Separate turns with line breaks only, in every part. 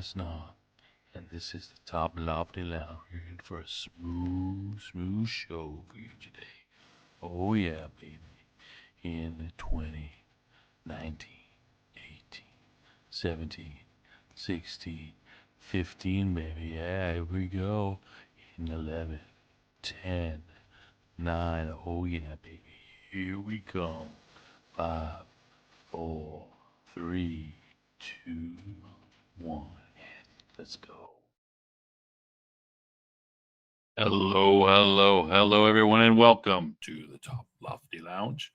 Snob, and this is the Toplofty Lounge here for a smooth show for you today. Oh yeah, baby. In the 20, 19, 18, 17, 16, 15, baby. Yeah, here we go. In 11, 10, 9. Oh yeah, baby. Here we come. 5, 4, 3, 2, 1. Let's go. Hello, everyone, and welcome to the Top Lofty Lounge.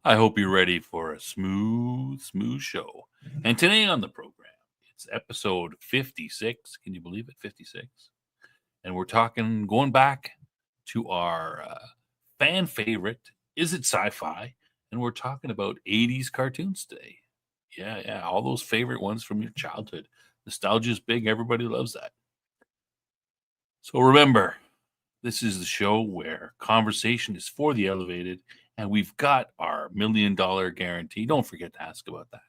I hope you're ready for a smooth show. And today on the program, it's episode 56. Can you believe it? 56. And we're going back to our fan favorite, Is It Sci Fi? And we're talking about 80s cartoons today. Yeah, all those favorite ones from your childhood. Nostalgia is big. Everybody loves that. So remember, this is the show where conversation is for the elevated, and we've got our $1,000,000 guarantee. Don't forget to ask about that.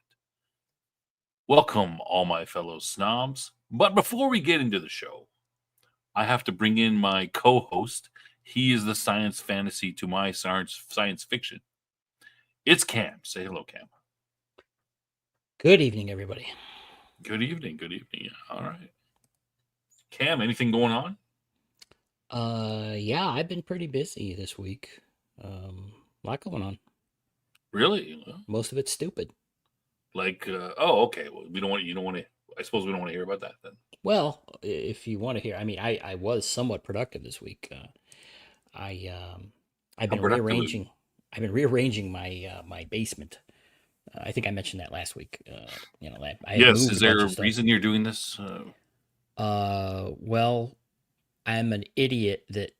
Welcome, all my fellow snobs. But before we get into the show, I have to bring in my co host. He is the science fantasy to my science fiction. It's Cam. Say hello, Cam.
Good evening, everybody.
Good evening. Yeah, all right. Cam, anything going on?
Yeah, I've been pretty busy this week. A lot going on.
Really?
Most of it's stupid.
Okay. Well, you don't want to, I suppose we don't want to hear about that then.
Well, if you want to hear, I mean, I was somewhat productive this week. I I've
How
been
productive?
rearranging. I've been rearranging my basement. I think I mentioned that last week. I had
Yes.
moved
Is
a
there
bunch
a
of stuff.
reason you're doing this?
Well, I'm an idiot that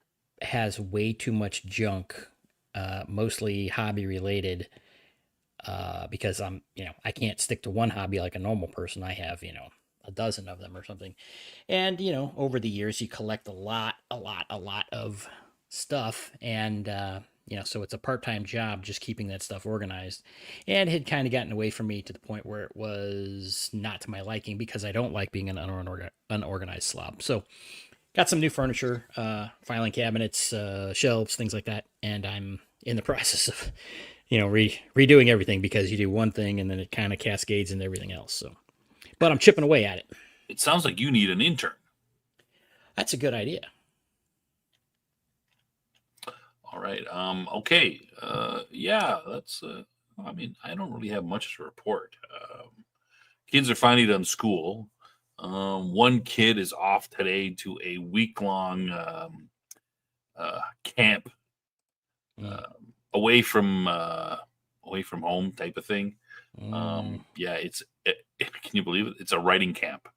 has way too much junk, mostly hobby related, because I can't stick to one hobby like a normal person. I have, a dozen of them or something. And, over the years, you collect a lot of stuff. And, so it's a part time job just keeping that stuff organized. And it had kind of gotten away from me to the point where it was not to my liking because I don't like being an unorganized slob. So, got some new furniture, filing cabinets, shelves, things like that. And I'm in the process of redoing everything because you do one thing and then it kind of cascades into everything else. So, but I'm chipping away at it.
It sounds like you need an intern.
That's a good idea.
All right. Okay. Yeah. That's. I mean, I don't really have much to report. Kids are finally done school. One kid is off today to a week-long camp
Mm.
away from home type of thing. Yeah, can you believe it? It's a writing camp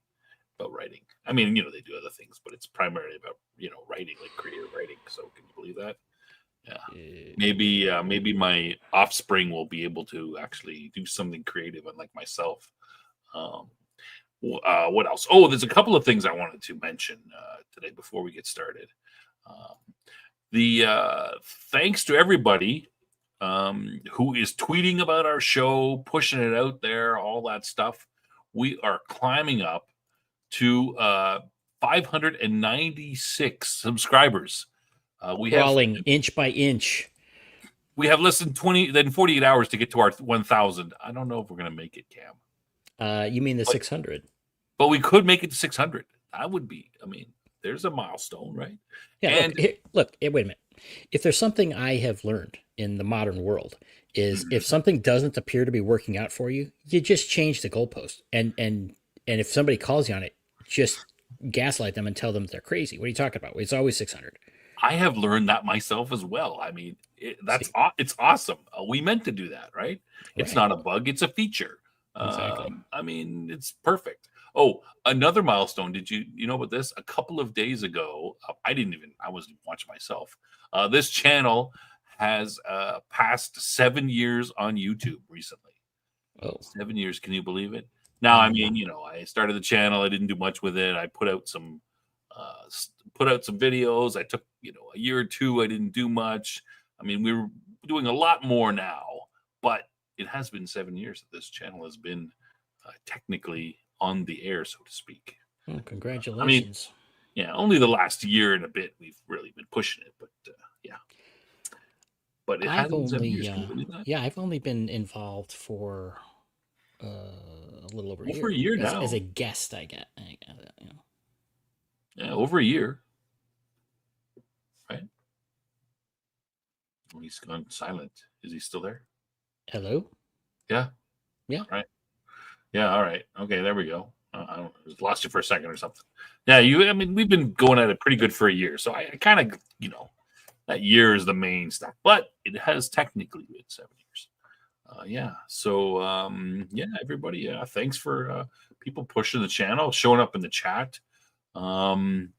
about writing. I mean, they do other things, but it's primarily about writing, like creative writing. So can you believe that? Yeah. Maybe my offspring will be able to actually do something creative, unlike myself. Um, what else? Oh, there's a couple of things I wanted to mention today before we get started. Um, the Thanks to everybody who is tweeting about our show, pushing it out there, all that stuff. We are climbing up to 596 subscribers.
Crawling inch by inch.
We have less than 48 hours to get to our 1,000. I don't know if we're going to make it, Cam.
You mean the
But
600?
But we could make it to 600. That would be, I mean, there's a milestone, right?
Yeah.
And
Look. Wait a minute. If there's something I have learned in the modern world, is
Mhm.
if something doesn't appear to be working out for you, you just change the goalpost. And if somebody calls you on it, just gaslight them and tell them they're crazy. What are you talking about? It's always 600.
I have learned that myself as well. I mean,
See,
it's awesome. We meant to do that, right? It's
right?
not a bug; it's a feature.
Exactly.
I mean, it's perfect. Oh, another milestone. Did you know about this? A couple of days ago, I wasn't watching myself. This channel has passed 7 years on YouTube recently.
Oh,
7 years. Can you believe it? Now, I
um,
mean, I started the channel. I didn't do much with it. I put out some videos. I took, a year or two. I didn't do much. I mean, we're doing a lot more now, but it has been 7 years that this channel has been technically on the air, so to speak.
Oh,
I mean,
congratulations.
yeah, only the last year and a bit we've really been pushing it, but yeah. But it
I've
has been 7
only,
years. Can you believe that?
yeah, I've only been involved for a little over a
Over a
year
year
as a
now.
guest.
Yeah, over a year. Right? Oh, he's gone silent. Is he still there?
Hello.
Yeah.
Yeah.
All right. Yeah. All right. Okay. There we go. I don't, lost you for a second or something. Yeah. I mean, we've been going at it pretty good for a year. So I kind of, that year is the main stuff, but it has technically been 7 years. Yeah. So, yeah, everybody, thanks for people pushing the channel, showing up in the chat. Um,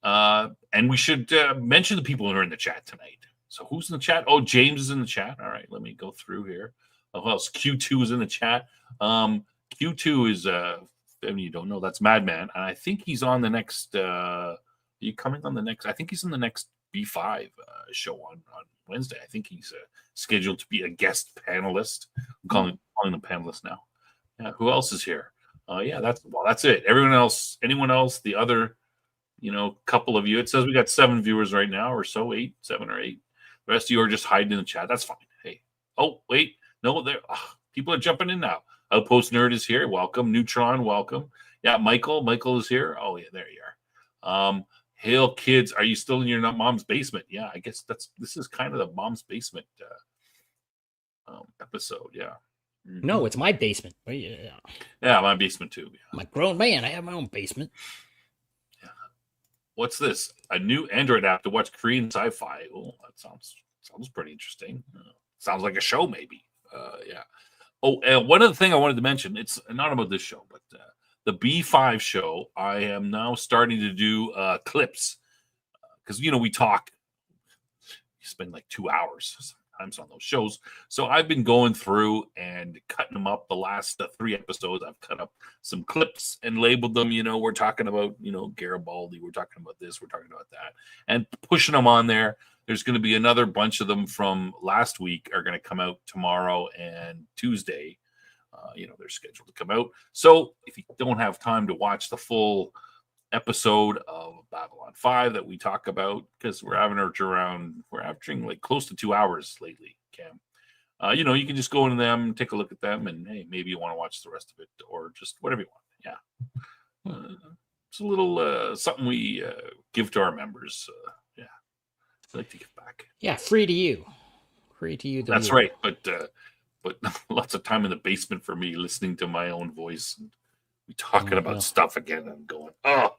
and we should mention the people who are in the chat tonight. So who's in the chat? Oh, James is in the chat. All right, let me go through here. Who else? Q2 is in the chat. Q2 is, if you don't know, that's Madman. And I think he's on the next, are you coming on the next? I think he's in the next B5 show on Wednesday. I think he's scheduled to be a guest panelist. I'm calling him panelist now. Yeah, who else is here? Yeah, that's it. Everyone else, anyone else, the other couple of you. It says we got 7 viewers right now, or so, 7 or 8. The rest of you are just hiding in the chat. That's fine. Hey, oh wait, no, there. People are jumping in now. Outpost Nerd is here. Welcome, Neutron. Welcome. Yeah, Michael is here. Oh yeah, there you are. Hail kids, are you still in your mom's basement? Yeah, I guess this is kind of the mom's basement episode. Yeah. Mm-hmm.
No, it's my basement.
Yeah, my basement too. Yeah.
I'm a grown man. I have my own basement.
What's this? A new Android app to watch Korean sci-fi. Oh, that sounds pretty interesting. Sounds like a show, maybe. Yeah. Oh, and one other thing I wanted to mention. It's not about this show, but the B5 show. I am now starting to do clips because we talk. You spend like 2 hours sometimes on those shows. So I've been going through and cutting them up. The last 3 episodes, I've cut up some clips and labeled them. We're talking about, Garibaldi. We're talking about this. We're talking about that. And pushing them on there. There's going to be another bunch of them from last week are going to come out tomorrow and Tuesday. They're scheduled to come out. So if you don't have time to watch the full episode of Babylon 5 that we talk about, because we're averaging like close to 2 hours lately, Cam. You can just go into them, take a look at them, and hey, maybe you want to watch the rest of it or just whatever you want. Yeah. It's a little something we give to our members. Yeah. I like to give back.
Yeah, free to you. Free to you.
That's right. But lots of time in the basement for me listening to my own voice and we talking about stuff again. I'm going, oh.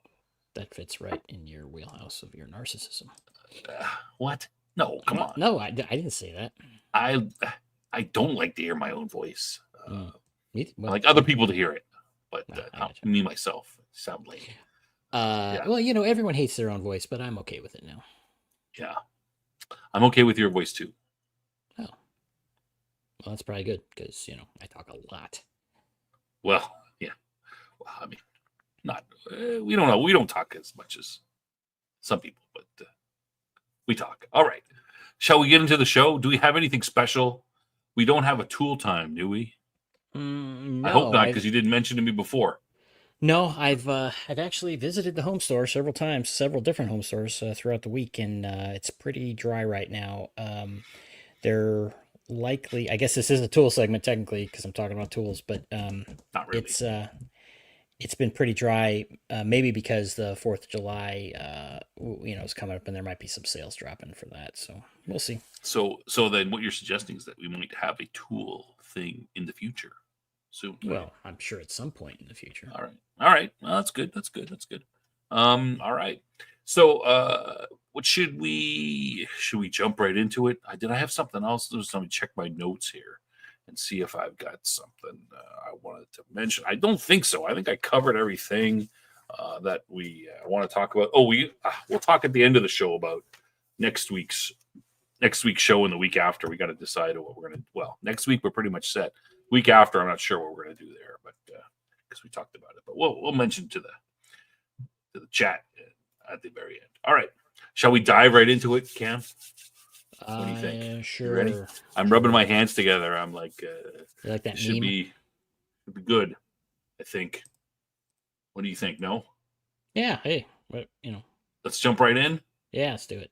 That fits right in your wheelhouse of your narcissism.
What? No, come on.
No, I didn't say that.
I don't like to hear my own voice.
Well,
I like other people to hear it, but not me myself. Sound lame.
Yeah. Well, everyone hates their own voice, but I'm okay with it now.
Yeah, I'm okay with your voice too.
Oh, well, that's probably good because I talk a lot.
Well, yeah. Well, I mean, not we don't know. We don't talk as much as some people, but we talk. All right. Shall we get into the show? Do we have anything special? We don't have a tool time, do we?
No,
I hope not, because you didn't mention to me before.
No, I've actually visited the home store several times, several different home stores throughout the week, and it's pretty dry right now. They're likely, I guess this is a tool segment technically because I'm talking about tools, but
not really.
It's been pretty dry, maybe because the 4th of July, is coming up and there might be some sales dropping for that. So we'll see.
So then what you're suggesting is that we might have a tool thing in the future soon.
Well, right? I'm sure at some point in the future.
All right. Well, that's good. All right. So what should we jump right into it? Did I have something else? Let me check my notes here and see if I've got something I wanted to mention. I don't think so. I think I covered everything that we want to talk about. Oh, we'll talk at the end of the show about next week's show and the week after. We got to decide what we're going to. Well, next week we're pretty much set. Week after, I'm not sure what we're going to do there, but because we talked about it. But we'll mention to the chat at the very end. All right, shall we dive right into it, Cam? What do you think?
Sure.
You ready? I'm rubbing my hands together. I'm like,
you like that
should be good. I think. What do you think? No?
Yeah. Hey, what
Let's jump right in.
Yeah, let's do it.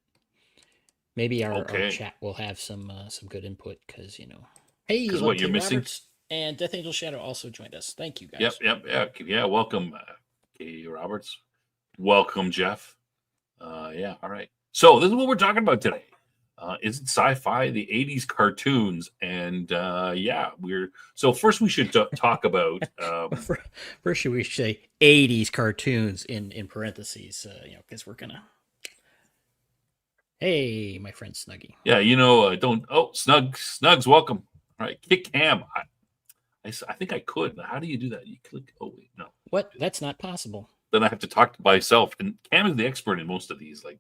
Maybe our
Okay.
chat will have some good input because Hey,
Because what
Love
you're
K
missing?
Roberts and Death Angel Shadow also joined us. Thank you
Yep,
guys.
yep, yeah, yeah. Welcome, Katie Roberts. Welcome, Jeff. Yeah, all right. So this is what we're talking about today. Is it sci-fi, the '80s cartoons, and yeah, we're so first we should talk about.
First, should we say '80s cartoons in parentheses? Because we're gonna. Hey, my friend Snuggy.
Yeah, don't. Oh, Snugs, welcome. All right, kick Cam. I think I could. How do you do that? You click. Oh wait, no.
What? That's not possible.
Then I have to talk to myself. And Cam is the expert in most of these. Like,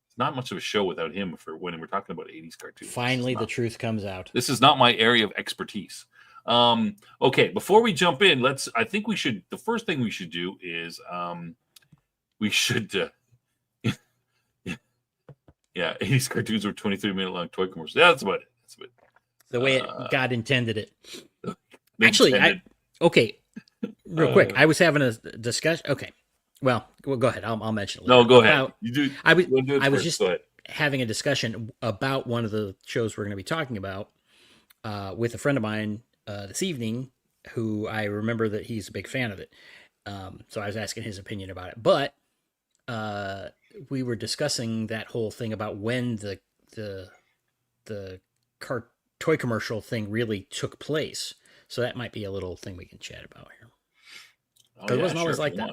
it's not much of a show without him for when we're talking about '80s cartoons.
Finally, the truth comes out.
This is not my area of expertise. Okay, before we jump in, I think we should. The first thing we should do is we should. Yeah, '80s cartoons were 23-minute long toy commercials. Yeah, that's about it. That's about it.
The way God intended it.
They
Actually,
intended-
okay, real quick, I was having a discussion. Okay, well, go ahead. I'll mention it later.
No, go ahead. You do.
I was
you do it
I was
first.
just having a discussion about one of the shows we're going to be talking about with a friend of mine this evening, who I remember that he's a big fan of it. So I was asking his opinion about it, but we were discussing that whole thing about when the toy commercial thing really took place. So that might be a little thing we can chat about here. It wasn't always like that.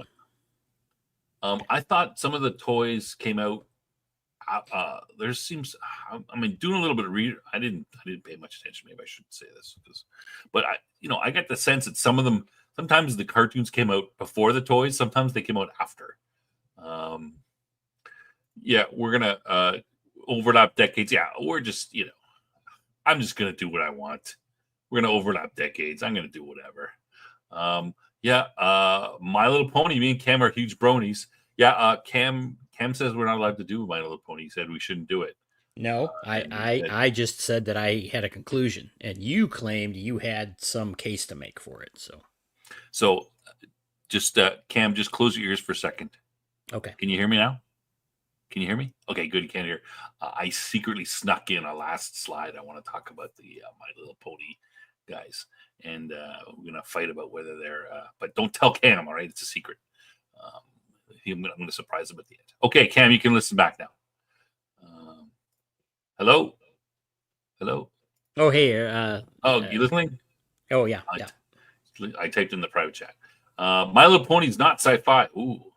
I thought some of the toys came out. There seems, I mean, doing a little bit of reading. I didn't pay much attention. Maybe I shouldn't say this, but I got the sense that some of them, sometimes the cartoons came out before the toys. Sometimes they came out after. Yeah, we're gonna overlap decades. Yeah, we're just, I'm just gonna do what I want. We're gonna overlap decades. I'm gonna do whatever. Yeah, My Little Pony. Me and Cam are huge bronies. Yeah, Cam says we're not allowed to do My Little Pony. He said we shouldn't do it.
No, I just said that I had a conclusion, and you claimed you had some case to make for it.
So just Cam, just close your ears for a second.
Okay.
Can you hear me now? Can you hear me? Okay, good. You can't hear. I secretly snuck in a last slide. I want to talk about the My Little Pony guys, and we're gonna fight about whether they're. But don't tell Cam. All right, it's a secret. I'm gonna surprise him at the end. Okay, Cam, you can listen back now. Hello.
Oh, hey.
You listening?
Oh, yeah.
I typed in the private chat. My Little Pony's not sci-fi. Ooh,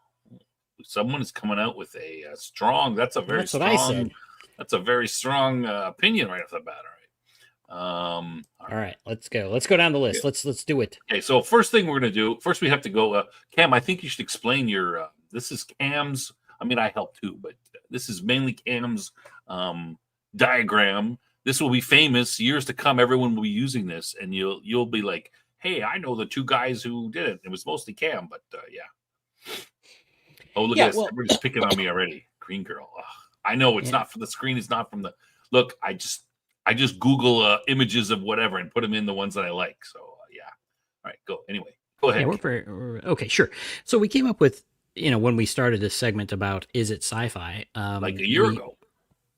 someone is coming out with a strong. That's what I said. That's a very strong opinion right off the bat. All
right, let's go. Let's go down the list.
Okay.
Let's do it.
Okay, so first thing we're gonna do. First, we have to go. Cam, I think you should explain your. This is Cam's. I mean, I help too, but this is mainly Cam's diagram. This will be famous years to come. Everyone will be using this, and you'll be like, "Hey, I know the two guys who did it. It was mostly Cam, but yeah." Oh, look at this! Everybody's picking on me already. Green girl. Ugh. I know it's not from the screen. It's not from the look. I just Google images of whatever and put them in the ones that I like. So yeah. All right, go. Anyway, go ahead.
Yeah, okay, sure. So we came up with, when we started this segment about is it sci-fi?
Like a year ago.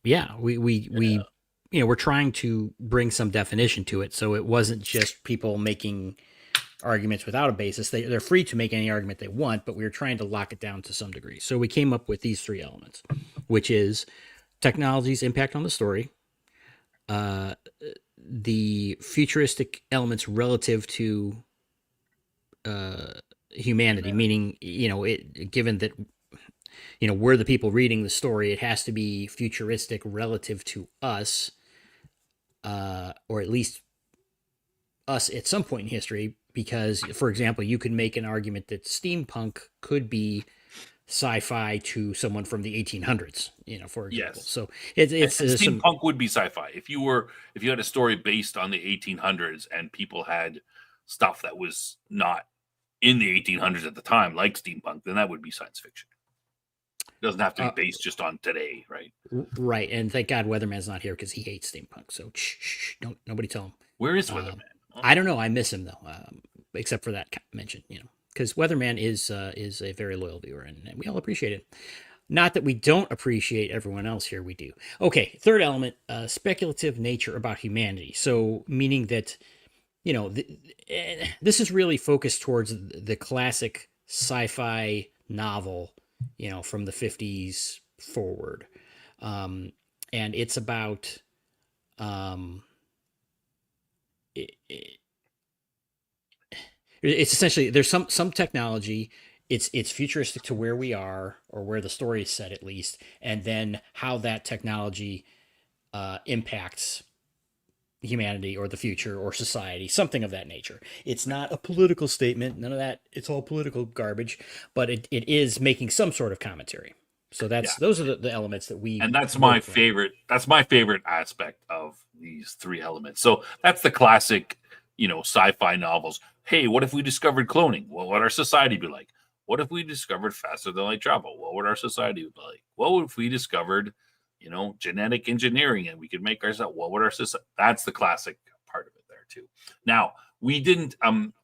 Yeah, we're trying to bring some definition to it, so it wasn't just people making arguments without a basis. They're free to make any argument they want, but we were trying to lock it down to some degree. So we came up with these three elements, which is technology's impact on the story, the futuristic elements relative to humanity, meaning, given that, we're the people reading the story, it has to be futuristic relative to us, or at least us at some point in history, because, for example, you could make an argument that steampunk could be sci-fi to someone from the 1800s, for example.
Yes.
So it's
steampunk would be sci-fi if you had a story based on the 1800s and people had stuff that was not in the 1800s at the time, like steampunk, then that would be science fiction. It doesn't have to be based just on today, right?
Right, and thank God Weatherman's not here because he hates steampunk. So nobody tell him.
Where is Weatherman?
I don't know. I miss him though, except for that mention, because Weatherman is a very loyal viewer, and we all appreciate it. Not that we don't appreciate everyone else here, we do. Okay, third element, speculative nature about humanity. So, meaning that, this is really focused towards the classic sci-fi novel, from the 50s forward. And it's about, it's essentially, there's some technology, it's futuristic to where we are, or where the story is set at least, and then how that technology impacts humanity or the future or society, something of that nature. It's not a political statement, none of that. It's all political garbage, but it is making some sort of commentary. So those are the elements that we,
and that's my favorite. That's my favorite aspect of these three elements. So that's the classic, sci-fi novels. Hey, what if we discovered cloning? What would our society be like? What if we discovered faster than light travel? What would our society be like? What if we discovered, genetic engineering and we could make ourselves? What would our society? That's the classic part of it there too. Now, we didn't.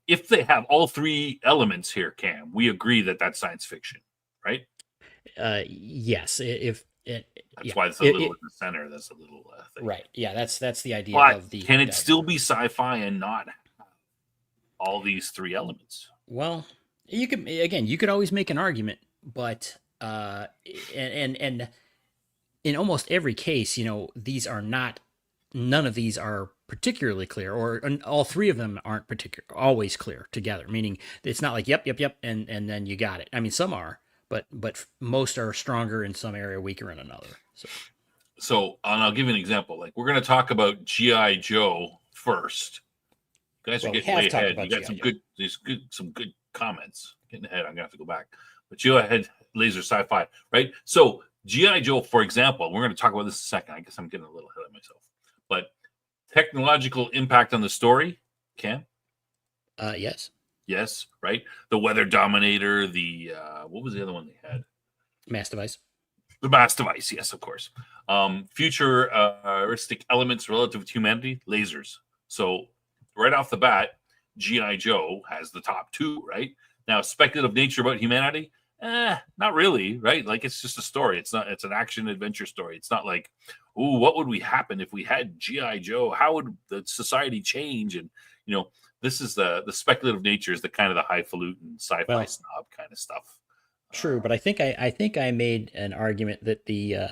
If they have all three elements here, Cam, we agree that that's science fiction, right?
Yes.
That's why it's a little in the center. That's a little thing.
Right. Yeah. That's the idea
But
of the.
Can it still be sci-fi and not have all these three elements?
Well, you could always make an argument, but and in almost every case, these are not. None of these are particularly clear, or all three of them aren't always clear together. Meaning, it's not like yep, and then you got it. I mean, some are. But most are stronger in some area, weaker in another.
So and I'll give you an example. Like, we're going to talk about G.I. Joe first. You guys are getting way ahead. You got some good comments. Getting ahead. I'm going to have to go back. But you ahead, Laser Sci-Fi, right? So G.I. Joe, for example, we're going to talk about this in a second. I guess I'm getting a little ahead of myself. But technological impact on the story, Cam?
Yes.
Yes, right? The Weather Dominator, what was the other one they had?
Mass Device.
The Mass Device, yes, of course. Futuristic elements relative to humanity, lasers. So right off the bat, G.I. Joe has the top two, right? Now, speculative nature about humanity, not really, right? Like, it's just a story. It's an action adventure story. It's not like, ooh, what would we happen if we had G.I. Joe? How would the society change? And, this is the speculative nature is the kind of the highfalutin sci-fi snob kind of stuff.
True, but I think I made an argument that the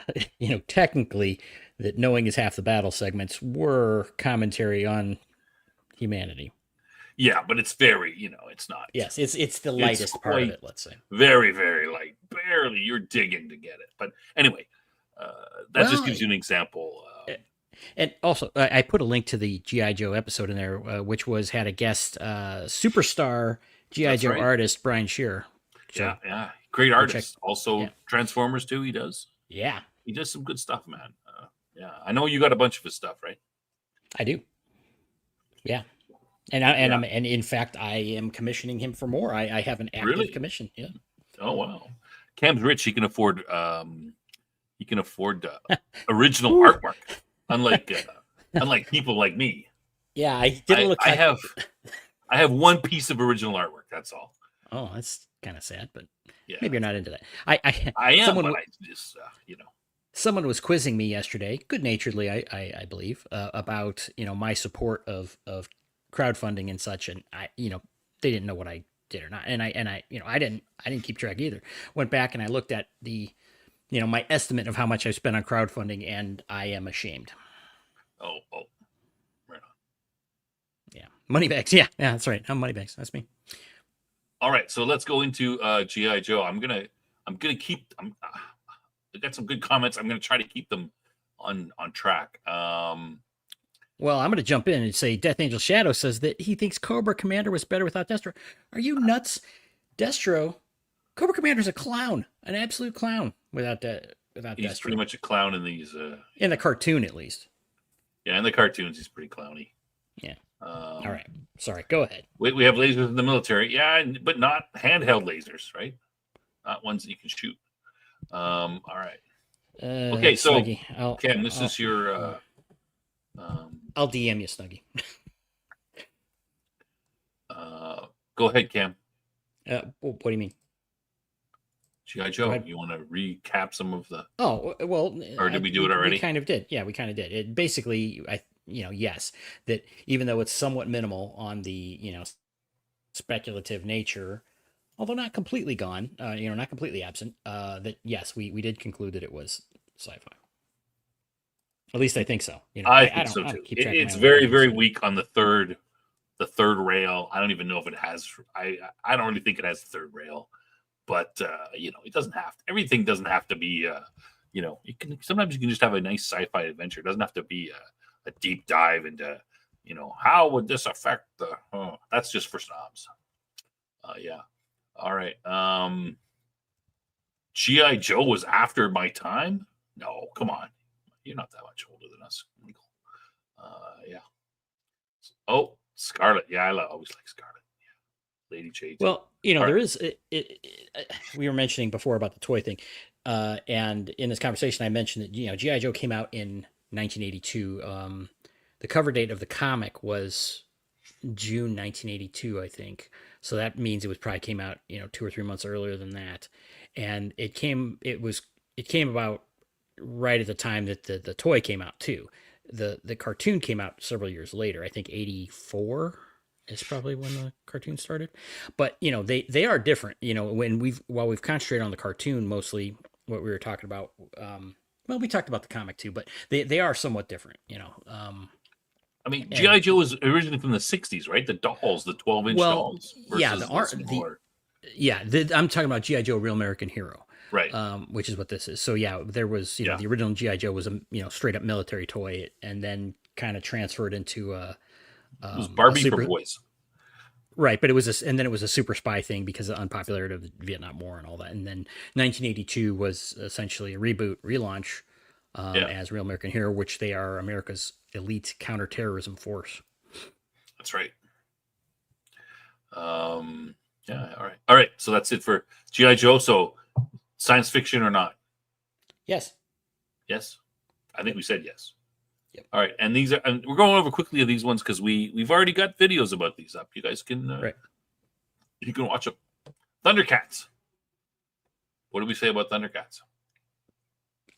technically that knowing is half the battle segments were commentary on humanity.
Yeah, but it's very, it's not.
Yes, it's the lightest part of it, let's say.
Very, very light. Barely, you're digging to get it. But anyway, that just gives you an example.
And also, I put a link to the G.I. Joe episode in there, which had a guest superstar G.I. Joe artist, Brian Shearer.
So, yeah. Great artist. Also, Transformers, too, he does.
Yeah.
He does some good stuff, man. Yeah. I know you got a bunch of his stuff, right?
I do. Yeah. And in fact, I am commissioning him for more. I have an active commission. Yeah.
Oh, wow. Cam's rich. He can afford original artwork. Unlike people like me.
Yeah, I did look.
I have one piece of original artwork. That's all.
Oh, that's kind of sad, but maybe you're not into that.
I am. But I just
Someone was quizzing me yesterday, good-naturedly, I believe, about my support of crowdfunding and such, and they didn't know what I did or not, and I didn't keep track either. Went back and I looked at the my estimate of how much I spent on crowdfunding, and I am ashamed.
Oh, right on.
Yeah, Moneybags. Yeah, that's right. I'm Moneybags. That's me.
All right, so let's go into G.I. Joe. I'm gonna keep. I got some good comments. I'm gonna try to keep them on track.
Well, I'm gonna jump in and say Death Angel Shadow says that he thinks Cobra Commander was better without Destro. Are you nuts? Cobra Commander's a clown, an absolute clown without Destro.
He's pretty much a clown in these.
In the cartoon, at least.
Yeah, in the cartoons, he's pretty clowny.
Yeah. All right. Sorry. Go ahead.
We have lasers in the military. Yeah, but not handheld lasers, right? Not ones that you can shoot. All right. Okay, so
Snuggie,
Ken, this is your.
I'll DM you, Snuggie.
Go ahead, Cam.
What do you mean?
G.I.
Go
Joe.
ahead.
You want to recap some of the,
Oh, well,
or did we do it
we
already?
kind of did. Yeah, we kind of did. It basically, yes, that even though it's somewhat minimal on the, speculative nature, although not completely gone, not completely absent, that yes, we did conclude that it was sci-fi. At least I think so.
I
I
think
don't
so
I don't
too.
keep track of my
It's
own
very,
opinions.
very weak on the third rail. I don't even know if it has. I don't really think it has the third rail, but it doesn't have to, everything doesn't have to be. You can sometimes you can just have a nice sci-fi adventure. It doesn't have to be a deep dive into, how would this affect the. Oh, that's just for snobs. Yeah. All right. GI Joe was after my time. No, come on. You're not that much older than us, Michael. Yeah. Oh, Scarlet. Yeah, always like Scarlet. Yeah. Lady J too.
Well,
All
there
right.
is we were mentioning before about the toy thing, and in this conversation, I mentioned that GI Joe came out in 1982. The cover date of the comic was June 1982, I think. So that means probably came out 2 or 3 months earlier than that, and it came about right at the time that the toy came out too. The cartoon came out several years later. I think 84 is probably when the cartoon started. But they are different. While we've concentrated on the cartoon mostly, what we were talking about. Well, we talked about the comic too, but they are somewhat different.
I mean,
And
GI Joe was originally from the '60s, right? The dolls, the 12-inch
well,
dolls,
yeah,
versus the smaller.
I'm talking about GI Joe, Real American Hero,
Right.
which is what this is. So yeah, there was
Yeah.
the original GI Joe was a straight up military toy, and then kind of transferred into
It was
a
Barbie for
super
boys.
right, but and then it was a super spy thing because of the unpopularity of the Vietnam War and all that, and then 1982 was essentially a reboot relaunch
Yeah,
as Real American Hero, which they are America's elite counterterrorism force.
that's right. Yeah. All right. All right. So that's it for GI Joe. So science fiction or not?
Yes.
Yes. I think we said yes.
Yep.
All right. And these are, and we're going over quickly of these ones because we've already got videos about these up. You guys can
Right.
you can watch them. Thundercats. What did we say about Thundercats?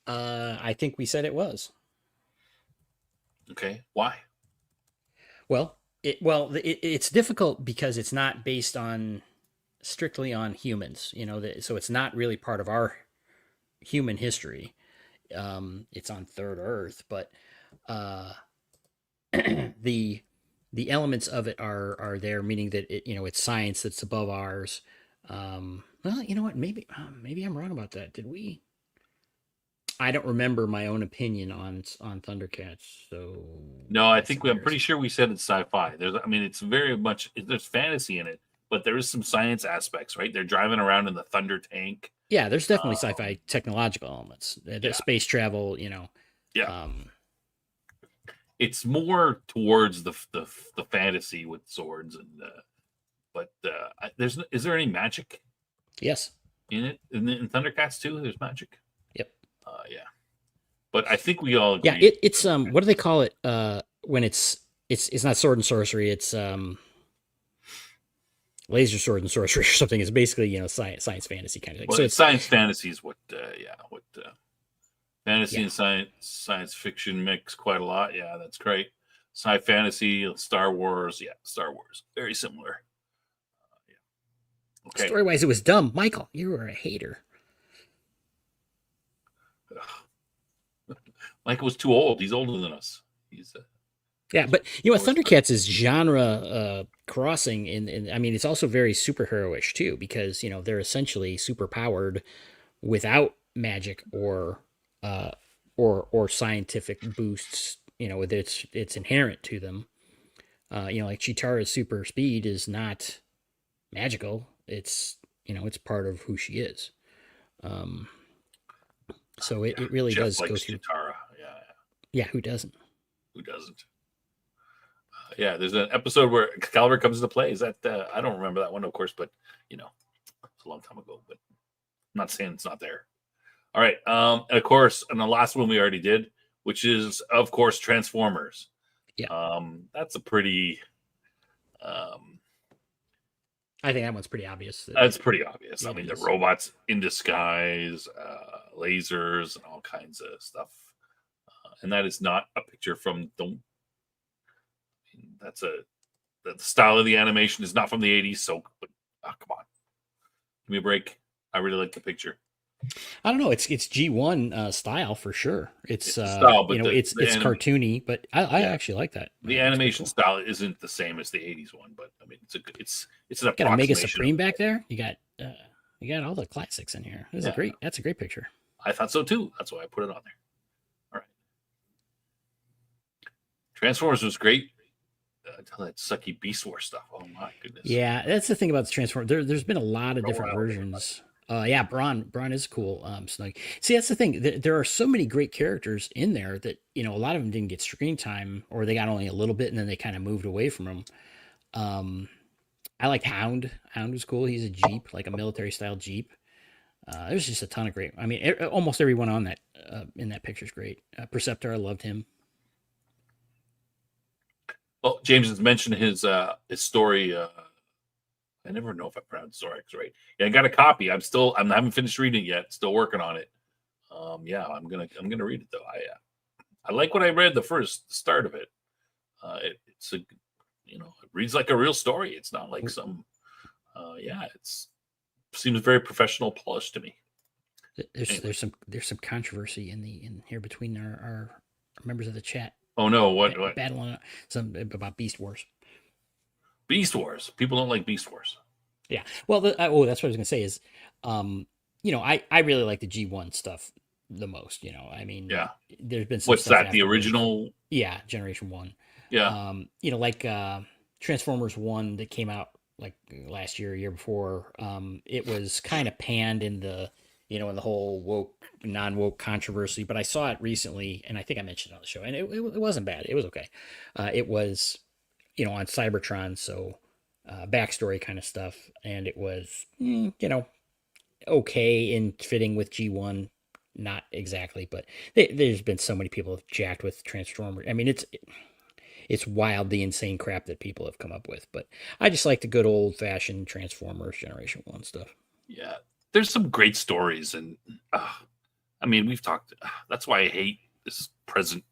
I think we said it was.
Okay. Why?
Well, it's difficult because it's not based on strictly on humans. So it's not really part of our human history. It's on Third Earth, but uh, the elements of it are there, meaning that it's science that's above ours. Well, you know what? Maybe I'm wrong about that. Did we? I don't remember my own opinion on Thundercats. So
No, I
that's
think I'm pretty
embarrassing.
sure we said it's sci-fi. It's very much there's fantasy in it, but there is some science aspects, right? They're driving around in the Thunder tank.
Yeah, there's definitely
Um,
sci-fi technological elements. The
yeah,
space travel,
yeah.
um,
It's more towards the fantasy with swords and but is there any magic
yes,
in it in Thundercats too? There's magic.
yep,
Yeah, but I think we all
yeah.
agree.
It's what do they call it? When it's not sword and sorcery. It's laser sword and sorcery or something. It's basically science fantasy kind of thing.
Well,
So
it's
it's
science fantasy is what what fantasy
yeah,
and science fiction mix quite a lot. Yeah, that's great. Sci fantasy, Star Wars. Yeah, Star Wars. Very similar. Yeah. Okay.
story wise, it was dumb. Michael, you were a hater.
Michael was too old. He's older than us. He's
Yeah,
he's
but
always
Thundercats is genre crossing, and I mean it's also very superheroish too because they're essentially super powered without magic uh, or scientific boosts. It's inherent to them. Like Chitara's super speed is not magical. It's part of who she is. Um, so
yeah.
it really
Jeff
does go
likes
through.
Chitara. Yeah,
Yeah, who doesn't?
who doesn't? Yeah, there's an episode where Excalibur comes into play. Is that I don't remember that one, of course, but it's a long time ago. But I'm not saying it's not there. All right. And of course, and the last one we already did, which is of course Transformers.
Yeah.
That's a pretty um
I think that one's pretty obvious.
That's pretty obvious.
Yeah,
I mean,
it
the
is.
robots in disguise, lasers, and all kinds of stuff. And that is not a picture from the. That's a the style of the animation is not from the '80s. So, but, come on, give me a break. I really like the picture.
I don't know. It's G1 style for sure.
It's the style,
You
but
know, it's
the
cartoony, but I
yeah,
actually like that.
the
It's pretty
animation
cool.
style isn't the same as the '80s one. But I mean, it's an
Got a Mega
approximation of
Supreme
it.
back there. You got all the classics in here.
Yeah,
That's a great picture.
I thought so too. That's why I put it on there. All right, Transformers was great. Until that sucky Beast War stuff. Oh my goodness.
Yeah, that's the thing about the Transformers. There's been a lot of
Roll
different
out there, buddy.
versions. Yeah, Braun is cool. Snug. See, that's the thing. There are so many great characters in there that a lot of them didn't get screen time, or they got only a little bit, and then they kind of moved away from them. I liked Hound. Hound was cool. He's a Jeep, like a military style Jeep. There's just a ton of great. I mean, almost everyone on that in that picture is great. Perceptor, I loved him.
Well, James has mentioned his story. I never know if I pronounced Zorax right. Yeah, I got a copy. I haven't finished reading it yet. Still working on it. Yeah, I'm gonna read it though. I like what I read the start of it. It's a it reads like a real story. It's not like some yeah, it's seems very professional, polished to me. Anyway.
There's some controversy in here between our members of the chat.
Oh no, what
battling some about Beast Wars.
Beast Wars. People don't like Beast Wars.
Yeah. Well, that's what I was gonna say is, I really like the G1 stuff the most. I mean,
yeah.
There's been some
what's
stuff
that? The original?
Yeah, Generation 1.
Yeah.
Like Transformers 1 that came out like last year before. It was kind of panned in the in the whole woke non-woke controversy, but I saw it recently, and I think I mentioned it on the show, and it wasn't bad. It was okay. It was on Cybertron, so backstory kind of stuff, and it was okay in fitting with G1. Not exactly, but there's been so many people have jacked with Transformers. I mean, it's wild the insane crap that people have come up with, but I just like the good old fashioned Transformers Generation 1 stuff.
Yeah, there's some great stories, and I mean, we've talked. That's why I hate this present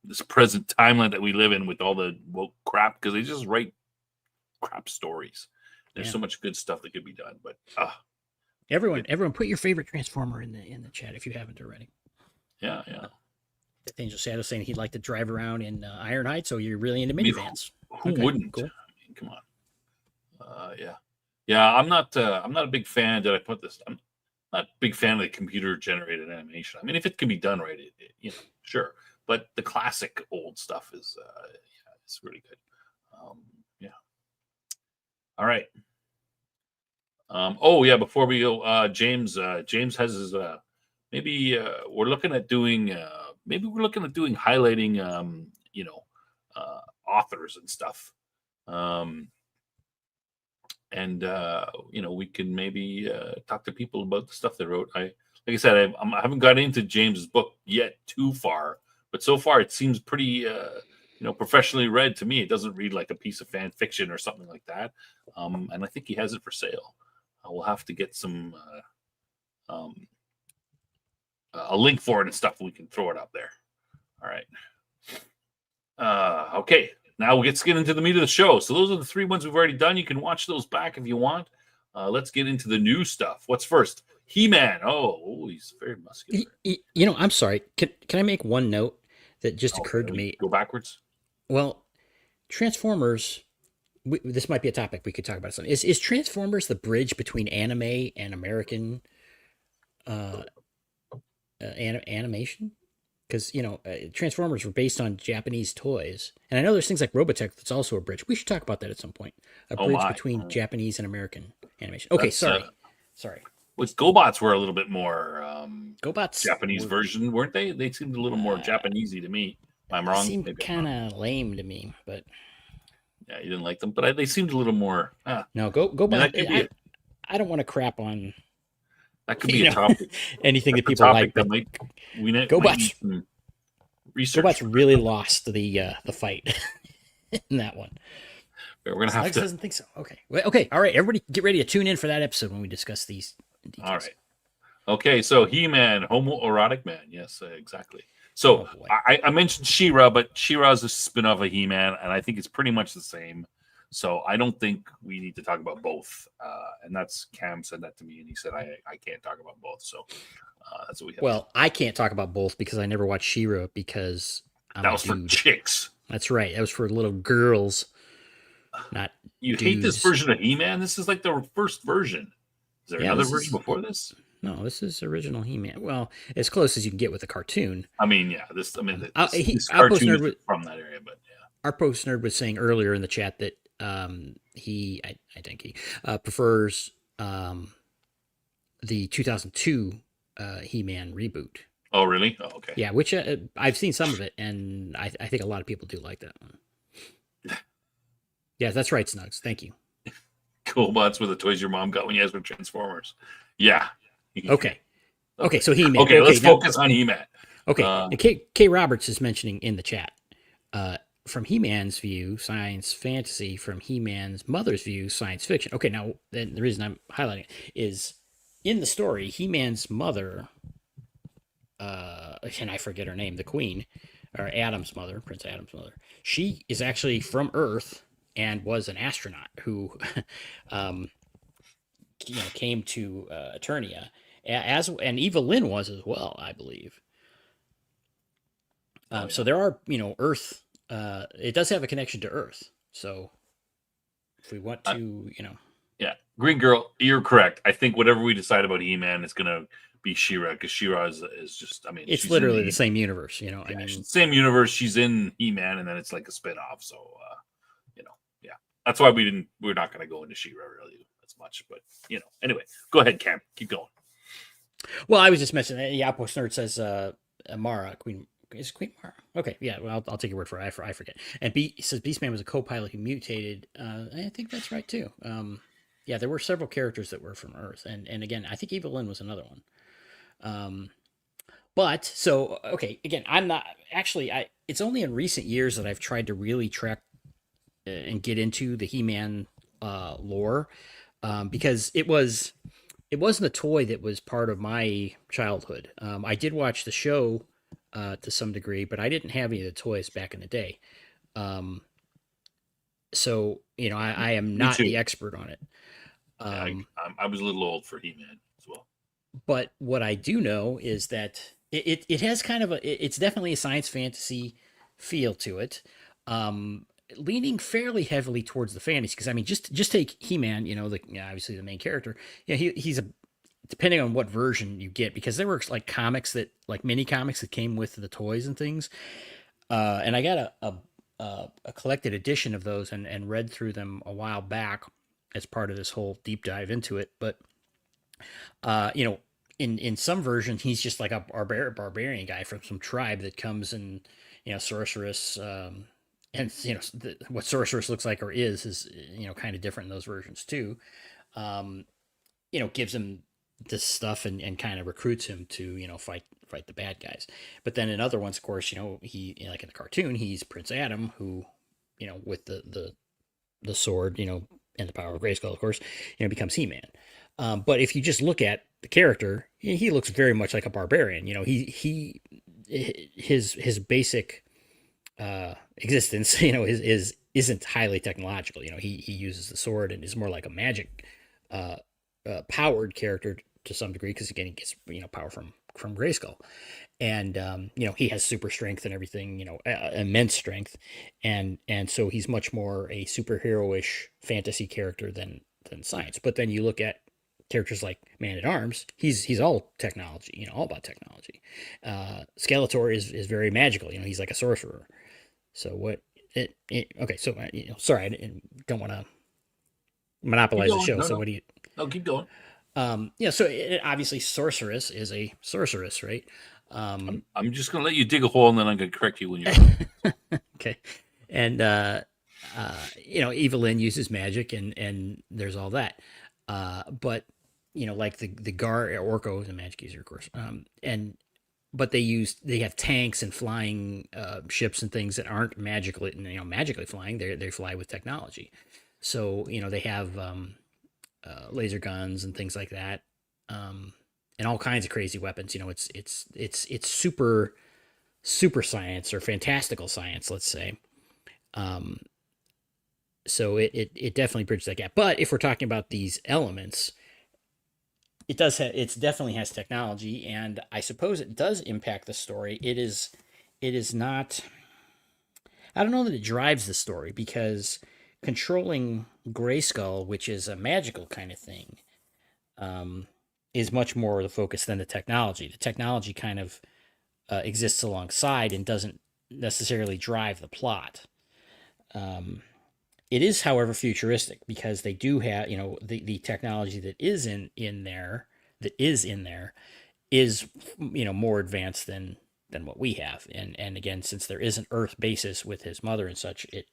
timeline that we live in with all the woke crap, because they just write crap stories. There's so much good stuff that could be done, but
everyone, put your favorite Transformer in the chat if you haven't already.
Yeah.
Angel Shadow saying he'd like to drive around in Ironhide, so you're really into minivans.
Who wouldn't? Cool. I mean, come on. Yeah. I'm not a big fan. Did I put this? I'm not a big fan of the computer generated animation. I mean, if it can be done right, sure. But the classic old stuff is it's really good. Yeah. All right. Before we go, James has his maybe we're looking at doing highlighting authors and stuff. We can maybe talk to people about the stuff they wrote. Like I said, I haven't got into James's book yet too far, but so far it seems pretty professionally read to me. It doesn't read like a piece of fan fiction or something like that. And I think he has it for sale. We'll have to get some a link for it and stuff. We can throw it up there. All right. Okay. Now let's get into the meat of the show. So those are the 3 ones we've already done. You can watch those back if you want. Let's get into the new stuff. What's first? He-Man. Oh, he's very muscular.
I'm sorry. Can I make one note that just occurred to me?
Go backwards.
Well, Transformers. This might be a topic we could talk about. Something is Transformers the bridge between anime and American animation? Because Transformers were based on Japanese toys, and I know there's things like Robotech that's also a bridge. We should talk about that at some point. A bridge between Japanese and American animation. Okay, sorry.
Which GoBots were a little bit more
GoBots
Japanese version, weren't they? They seemed a little more Japanesey to me. I'm wrong.
They seemed kind of lame to me, but
yeah, you didn't like them, but they seemed a little more.
No, GoBots. I don't want to crap on.
That could be a topic.
Anything that people like.
That GoBots
really lost the fight in that one.
we're gonna have
Alex
to.
doesn't think so. Okay. Well, okay. All right. Everybody, get ready to tune in for that episode when we discuss these details.
All right. Okay, so He-Man, homoerotic man. Yes, exactly.
Oh
So
boy.
I mentioned She-Ra, but She-Ra is a spin-off of He-Man, and I think it's pretty much the same. So I don't think we need to talk about both. And that's Cam said that to me, and he said I can't talk about both. So that's what we have.
Well, I can't talk about both because I never watched She-Ra because I'm
That
a
was for
dude.
chicks.
That's right. That was for little girls, not
You
dudes.
hate this version of He-Man? This is like the first version. Is there another version before this?
No, this is original He-Man. Well, as close as you can get with a cartoon.
I mean, yeah. This cartoon
Nerd
is from that area, but yeah.
Our post nerd was saying earlier in the chat that I think he prefers the 2002 He-Man reboot.
Oh, really? Oh, okay.
Yeah, which I've seen some of it, and I think a lot of people do like that one. Yeah, that's right, Snugs. Thank you.
Cool bots with the toys your mom got when you asked for Transformers. Yeah.
Okay. Okay, so He-Man.
Okay, let's focus on He-Man.
Okay, K. Roberts is mentioning in the chat, from He-Man's view, science fantasy. From He-Man's mother's view, science fiction. Okay, now the reason I'm highlighting it is in the story, He-Man's mother, and I forget her name, the Queen, or Adam's mother, Prince Adam's mother. She is actually from Earth and was an astronaut who, came to Eternia, and Eva Lynn was as well, I believe. So there are, Earth. It does have a connection to Earth. So if we want to,
Yeah, Green Girl, you're correct. I think whatever we decide about He-Man is going to be She-Ra, because She-Ra is just, I mean,
it's literally the same universe, I mean,
same universe. She's in He-Man, and then it's like a spin-off. So, yeah, that's why we're not going to go into She-Ra really as much. But anyway, go ahead, Cam, keep going.
Well, I was just mentioning. The Outpost Nerd says Mara Queen. Is Queen Mara? Okay, yeah. Well, I'll take your word for it. I forget. And says Beastman was a co-pilot who mutated. I think that's right too. Yeah, there were several characters that were from Earth, and again, I think Eva Lynn was another one. But so okay, again, I'm not actually. It's only in recent years that I've tried to really track and get into the He-Man lore, because it wasn't a toy that was part of my childhood. I did watch the show to some degree, but I didn't have any of the toys back in the day. So I am not the expert on it.
I was a little old for He-Man as well.
But what I do know is that it has kind of it's definitely a science fantasy feel to it, leaning fairly heavily towards the fantasy. Because I mean, just take He-Man, obviously the main character. Yeah, he's depending on what version you get, because there were like mini comics that came with the toys and things. And I got a collected edition of those and read through them a while back as part of this whole deep dive into it. But, in some versions, he's just like a barbarian guy from some tribe that comes and, sorceress, and, what sorceress looks like or is, kind of different in those versions too. Gives him this stuff and kind of recruits him to fight the bad guys. But then in other ones, of course, he, like in the cartoon, he's Prince Adam, who with the sword, and the power of Grayskull, of course, becomes He-Man. But if you just look at the character, he looks very much like a barbarian. His basic existence isn't highly technological. He uses the sword and is more like a magic powered character to some degree, because again, he gets power from Grayskull, and he has super strength and everything, immense strength, and so he's much more a superhero-ish fantasy character than science. But then you look at characters like Man-at-Arms, he's all technology, all about technology. Skeletor is very magical, he's like a sorcerer. So okay, so sorry, I don't want to monopolize the show. No, so what do you?
No, keep going.
So obviously sorceress is a sorceress, right?
I'm just going to let you dig a hole, and then I'm going to correct you when you're
okay. And Eva Lynn uses magic, and there's all that. But like the Gar Orko is a magic user, of course. And but they have tanks and flying ships and things that aren't magically magically flying. They fly with technology. So they have laser guns and things like that, and all kinds of crazy weapons. It's super science or fantastical science, let's say. Um, so it definitely bridges that gap. But if we're talking about these elements, it definitely has technology, and I suppose it does impact the story. It is not. I don't know that it drives the story because controlling Grayskull, which is a magical kind of thing, um, is much more the focus than the technology. The technology kind of exists alongside and doesn't necessarily drive the plot. Um, it is, however, futuristic because they do have, the technology that is in there is, more advanced than what we have. And again, since there is an Earth basis with his mother and such, it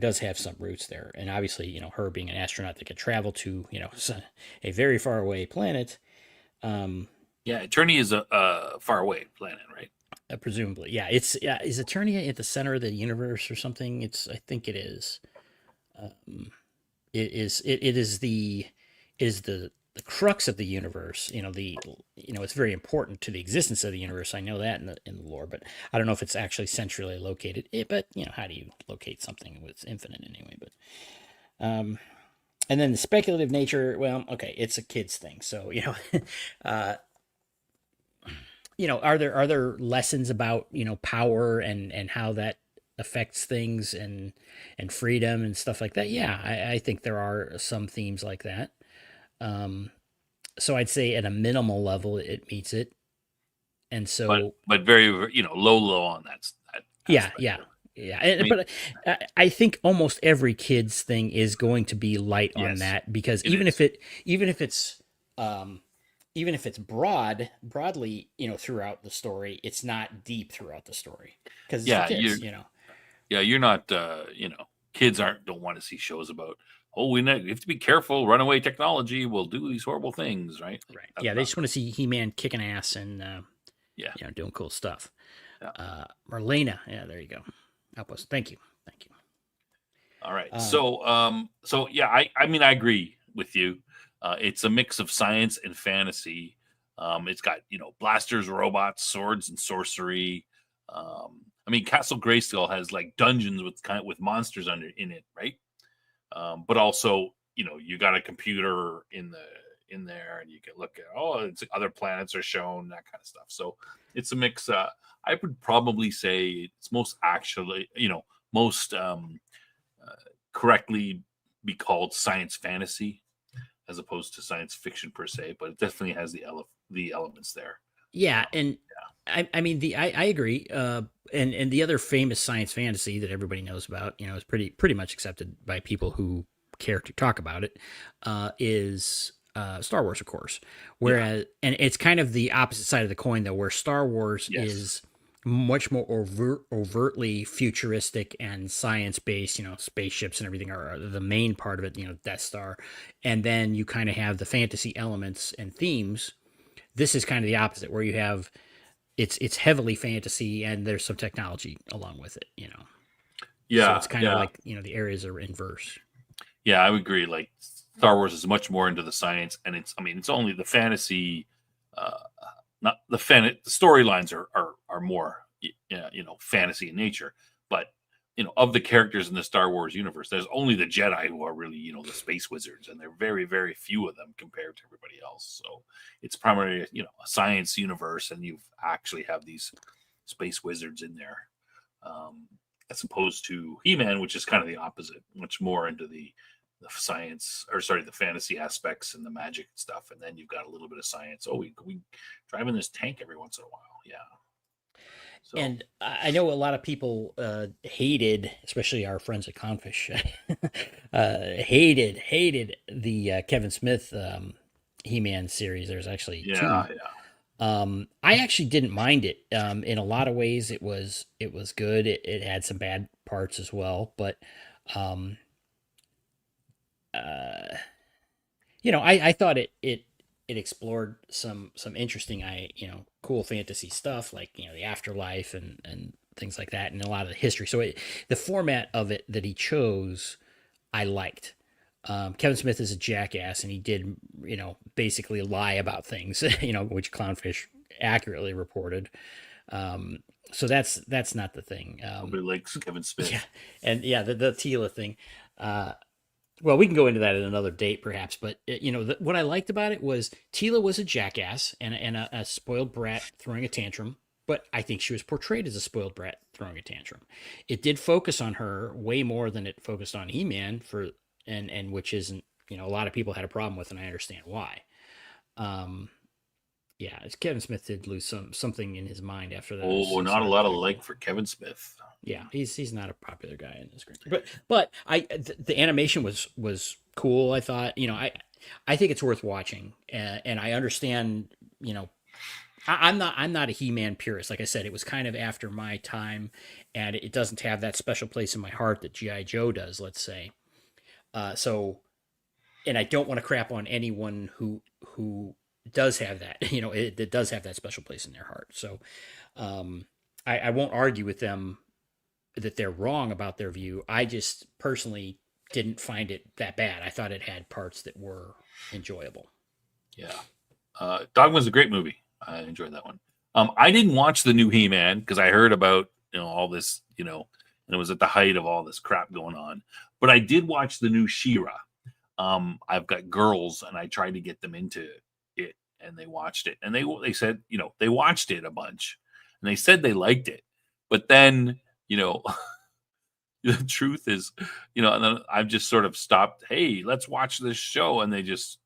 does have some roots there. And obviously, her being an astronaut that could travel to, a very far away planet. Um,
Yeah, Eternity is a far away planet, right?
Presumably, yeah. Is Eternia at the center of the universe or something? I think it is. Um, it is the crux of the universe. It's very important to the existence of the universe. I know that in the lore, but I don't know if it's actually centrally located. But how do you locate something that's infinite anyway? But and then the speculative nature. Well, okay, it's a kids thing, so uh, are there lessons about power and how that affects things and freedom and stuff like that? Yeah, I think there are some themes like that. um so I'd say at a minimal level it meets it. And
But
so
very, low on that
yeah,
aspect.
yeah, yeah.
I mean,
But I think almost every kids thing is going to be light on
yes,
that, because
it
even if
is.
it even if it's broadly throughout the story, it's not deep throughout the story because it's for
Yeah,
kids.
you're not. Kids don't want to see shows about. Oh, we have to be careful. Runaway technology will do these horrible things, right? Like,
Right.
that's
Yeah, they
not.
just want to see He-Man kicking ass and
Yeah,
doing cool stuff.
yeah.
Marlena, yeah, there you go. Help us. Thank you. Thank you.
All right.
Um,
So yeah, I mean, I agree with you. It's a mix of science and fantasy. It's got blasters, robots, swords, and sorcery. I mean, Castle Grayskull has like dungeons with monsters under in it, right? But also, you got a computer in there, and you can look at it's other planets are shown, that kind of stuff. So it's a mix. I would probably say it's most uh, correctly be called science fantasy as opposed to science fiction per se, but it definitely has the elements there.
yeah,
Um,
and I mean I agree. And the other famous science fantasy that everybody knows about, is pretty much accepted by people who care to talk about it, is Star Wars, of course.
yeah.
Whereas, and it's kind of the opposite side of the coin though, where Star Wars
Yes.
is much more overtly futuristic and science based. Spaceships and everything are the main part of it. Death Star, and then you kind of have the fantasy elements and themes. This is kind of the opposite, where you have it's heavily fantasy and there's some technology along with it. So
Yeah.
it's kind of
Yeah.
like the areas are inverse.
Yeah. I would agree. Like Star Wars is much more into the science, and it's only the fantasy. Uh, Not the storylines are more fantasy in nature, but of the characters in the Star Wars universe, there's only the Jedi who are really the space wizards, and there are very very few of them compared to everybody else. So it's primarily a science universe, and you actually have these space wizards in there, um, as opposed to He-Man, which is kind of the opposite, much more into the science, or sorry, the fantasy aspects and the magic stuff, and then you've got a little bit of science. Oh, we drive in this tank every once in a while. Yeah. So
And I know a lot of people hated, especially our friends at Confish, hated the Kevin Smith He-Man series. There's actually
yeah,
two.
yeah,
I actually didn't mind it. In a lot of ways, it was good. It had some bad parts as well, but um, uh, I thought it it explored some interesting cool fantasy stuff like the afterlife and things like that and a lot of the history. So the format of it that he chose I liked. Kevin Smith is a jackass, and he did, basically lie about things, which Clownfish accurately reported. Um, so that's not the thing.
Nobody likes Kevin
Yeah,
Smith.
and yeah, the Tila thing. Uh, well, we can go into that at another date, perhaps. But what I liked about it was Tila was a jackass and a spoiled brat throwing a tantrum. But I think she was portrayed as a spoiled brat throwing a tantrum. It did focus on her way more than it focused on He-Man and which isn't a lot of people had a problem with, and I understand why. Um, yeah, Kevin Smith did lose something in his mind after that.
Oh,
He
not a
started
lot of
talking.
like for Kevin Smith.
Yeah, he's not a popular guy in the screen. But the animation was cool. I thought I think it's worth watching, and I understand I'm not a He-Man purist. Like I said, it was kind of after my time, and it doesn't have that special place in my heart that GI Joe does. Let's say so. And I don't want to crap on anyone who does have that. That does have that special place in their heart. So I won't argue with them that they're wrong about their view. I just personally didn't find it that bad. I thought it had parts that were enjoyable.
Yeah. Dogma's a great movie. I enjoyed that one. I didn't watch the new He-Man because I heard about all this, and it was at the height of all this crap going on. But I did watch the new She-Ra. I've got girls, and I tried to get them into it, and they watched it, and they said, they watched it a bunch, and they said they liked it, but then, the truth is, and then I've just sort of stopped. Hey, let's watch this show, and they just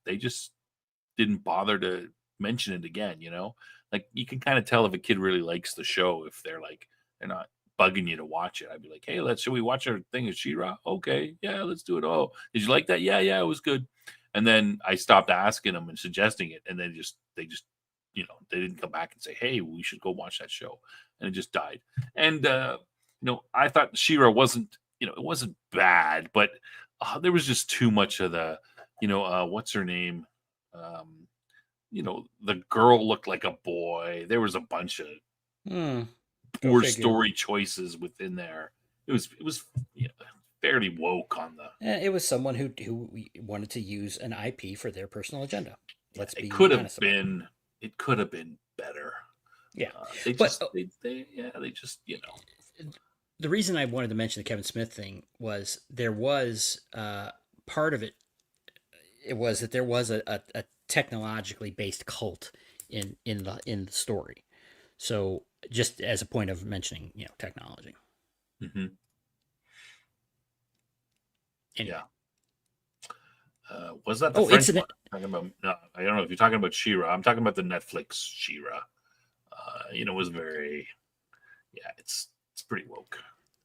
didn't bother to mention it again. Like you can kind of tell if a kid really likes the show if they're not bugging you to watch it. I'd be like, hey, should we watch our thing of She-Ra? Okay, yeah, let's do it. Oh, did you like that? Yeah, it was good. And then I stopped asking them and suggesting it, and they just they didn't come back and say, hey, we should go watch that show, and it just died. And I thought She-Ra wasn't it wasn't bad, but there was just too much of the what's her name. The girl looked like a boy. There was a bunch of
Hmm. Go
poor
figure.
story choices within there. It was fairly woke on the.
It was someone who wanted to use an IP for their personal agenda. Let's
It
be
could have
honest about it.
been. It could have been better.
Yeah,
They
but
just they just
the reason I wanted to mention the Kevin Smith thing was there was part of it. It was that there was a technologically based cult in the story. So just as a point of mentioning, technology.
Mhm.
Anyway.
Yeah. Was that the
Oh,
French one?
incident.
Talking about, no, I don't know if you're talking about She-Ra. I'm talking about the Netflix She-Ra. It was very, yeah, it's pretty woke.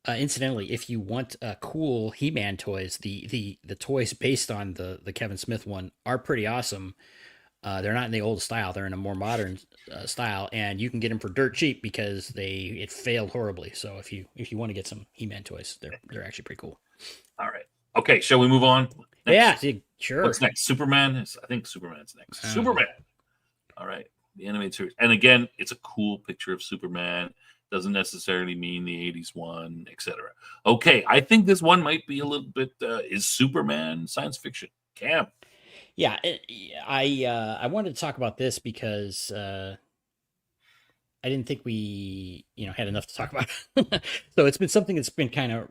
Incidentally, if you want cool He-Man toys, the toys based on the Kevin Smith one are pretty awesome. They're not in the old style; they're in a more modern style, and you can get them for dirt cheap because it failed horribly. So if you want to get some He-Man toys, they're actually pretty cool.
All right. Okay, shall we move on?
Yeah,
Next.
sure.
What's next? Superman? I think Superman's next.
I don't know.
Superman. All right. The animated series. And again, it's a cool picture of Superman. Doesn't necessarily mean the 80s one, etc. Okay, I think this one might be a little bit is Superman science fiction? Cam.
Yeah, I wanted to talk about this because I didn't think we had enough to talk about. So it's been something that's been kind of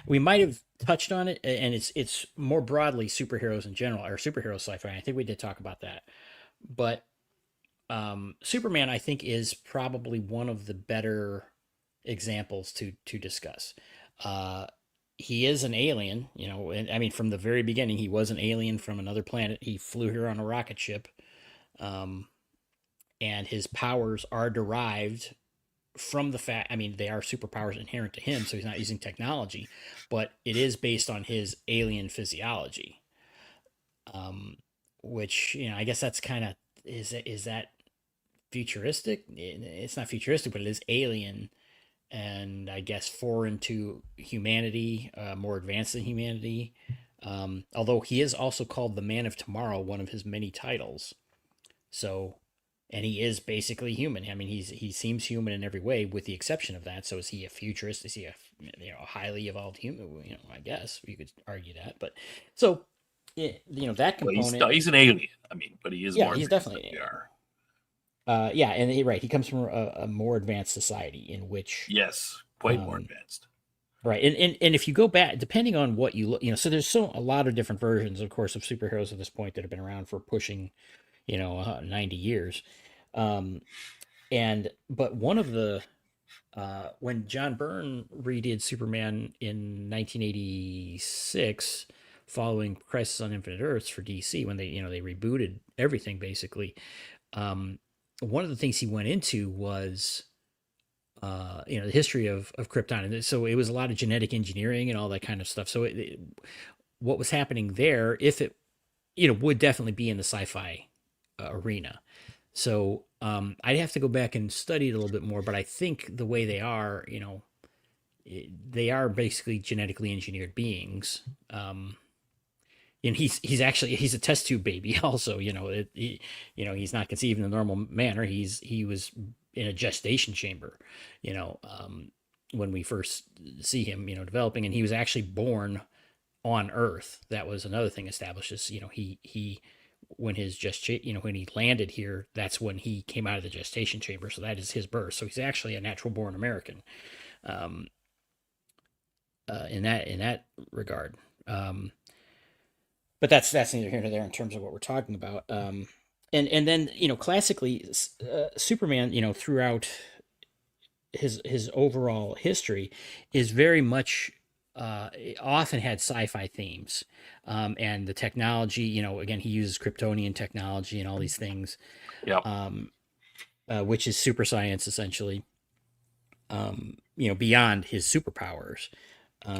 we might have touched on it, and it's more broadly superheroes in general or superhero sci-fi. I think we did talk about that, but Superman I think is probably one of the better examples to discuss. Uh, he is an alien, and I mean from the very beginning he was an alien from another planet. He flew here on a rocket ship. Um, and his powers are derived from the fact, I mean, they are superpowers inherent to him, so he's not using technology, but it is based on his alien physiology. Um, which, I guess that's kind of, is that futuristic? It's not futuristic, but it is alien and I guess foreign to humanity, more advanced than humanity. Although he is also called the Man of Tomorrow, one of his many titles. So, and he is basically human. I mean, he seems human in every way, with the exception of that. So, is he a futurist? Is he a a highly evolved human? I guess you could argue that. But so, that
Well,
component.
he's an alien. I mean, but he is
Yeah,
more
he's
advanced than
definitely.
we are.
Yeah, and right, he comes from a more advanced society in which,
Yes, quite more
um,
advanced.
right, and if you go back, depending on what you look, so there's a lot of different versions, of course, of superheroes at this point that have been around for pushing, 90 years, um, and but one of the when John Byrne redid Superman in 1986, following Crisis on Infinite Earths for DC, when they rebooted everything basically, um, one of the things he went into was the history of Krypton, and so it was a lot of genetic engineering and all that kind of stuff. So what was happening there, if it would definitely be in the sci-fi arena. So I'd have to go back and study it a little bit more, but I think the way they are, they are basically genetically engineered beings. And he's a test tube baby also. He's not conceived in a normal manner. He was in a gestation chamber, when we first see him, developing, and he was actually born on Earth. That was another thing establishes, he when when he landed here, that's when he came out of the gestation chamber. So that is his birth. So he's actually a natural born American, um, in that regard. But that's neither here nor there in terms of what we're talking about. And then classically, Superman, throughout his overall history, is very much often had sci-fi themes, and the technology. Again, he uses Kryptonian technology and all these things,
Yep.
which is super science essentially. Beyond his superpowers.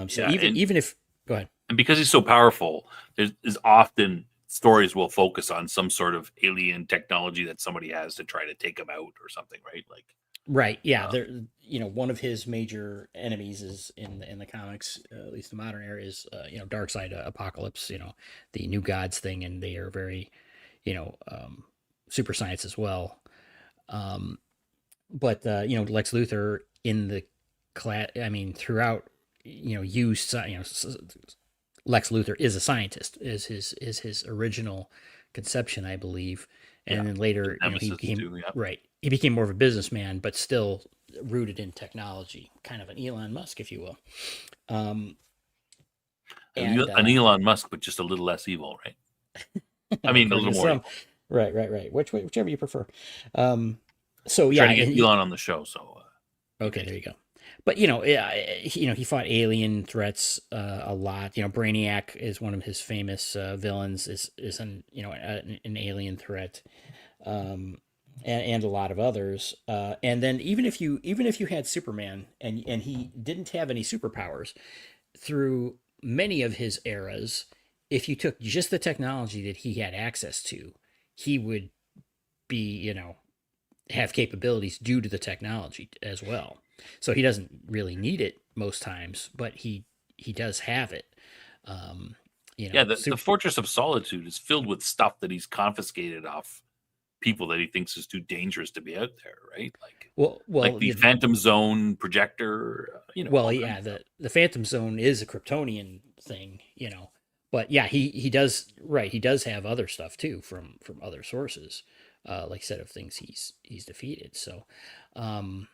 So
Yeah,
even if go ahead.
and because he's so powerful, there's often stories will focus on some sort of alien technology that somebody has to try to take him out or something, right? Like,
Right. Yeah.
uh,
There. One of his major enemies is in the comics, at least the modern era, is Dark Side Apocalypse. The New Gods thing, and they are very, super science as well. Um, but Lex Luthor in the I mean, throughout, used Lex Luthor is a scientist, is his original conception, I believe,
yeah,
and then
his
later, he
nemesis
became
too. Yeah,
right. He became more of a businessman, but still rooted in technology, kind of an Elon Musk, if you will. Um, and
An Elon Musk, but just a little less evil, right? I mean, a
according
little
to
more
some,
evil.
right, whichever you prefer. Um, so
We're
yeah,
trying to get
and
Elon on the show, so be
okay, there you
patient.
go. But he fought alien threats a lot. Brainiac is one of his famous villains. Is an alien threat, um, and a lot of others. And then even if you had Superman and he didn't have any superpowers through many of his eras, if you took just the technology that he had access to, he would be have capabilities due to the technology as well. So he doesn't really need it most times, but he does have it. Um,
Yeah, the
super,
Fortress of Solitude is filled with stuff that he's confiscated off people that he thinks is too dangerous to be out there, right? Like
well,
the Phantom Zone projector,
well,
all kinds
yeah.
of stuff.
The Phantom Zone is a Kryptonian thing, but yeah, he does right. He does have other stuff too from other sources, like I said, of things he's defeated. So, um,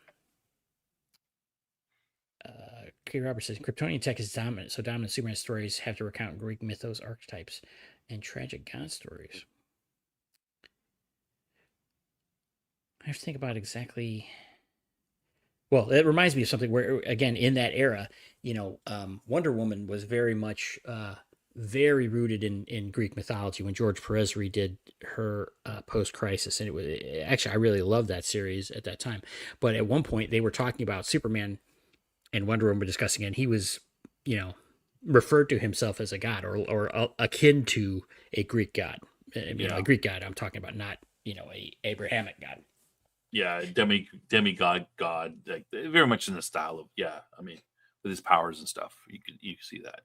K. Robert says Kryptonian tech is dominant, so dominant Superman stories have to recount Greek mythos, archetypes, and tragic god stories. I have to think about exactly. Well, it reminds me of something where, again, in that era, Wonder Woman was very much very rooted in Greek mythology when George Perez redid her post Crisis, and it was actually I really loved that series at that time. But at one point, they were talking about Superman and Wonder Woman were discussing it, and he was, you know, referred to himself as a god or akin to a Greek god. A
Yeah,
Greek god I'm talking about, not, a Abrahamic god.
yeah, demigod, god, like very much in the style of, yeah. I mean, with his powers and stuff, you can see that.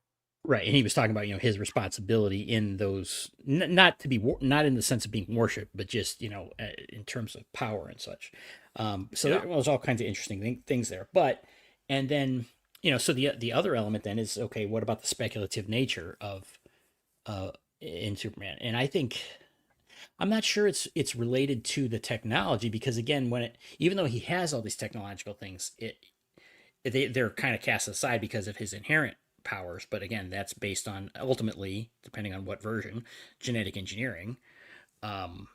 Right, and he was talking about his responsibility in those, not to be not in the sense of being worshipped, but just in terms of power and such. So
Yeah.
there was all kinds of interesting things there. But and then so the other element then is, okay, what about the speculative nature of uh in Superman? And I think I'm not sure it's related to the technology, because again, even though he has all these technological things, they're kind of cast aside because of his inherent powers. But again, that's based on, ultimately, depending on what version, genetic engineering, um,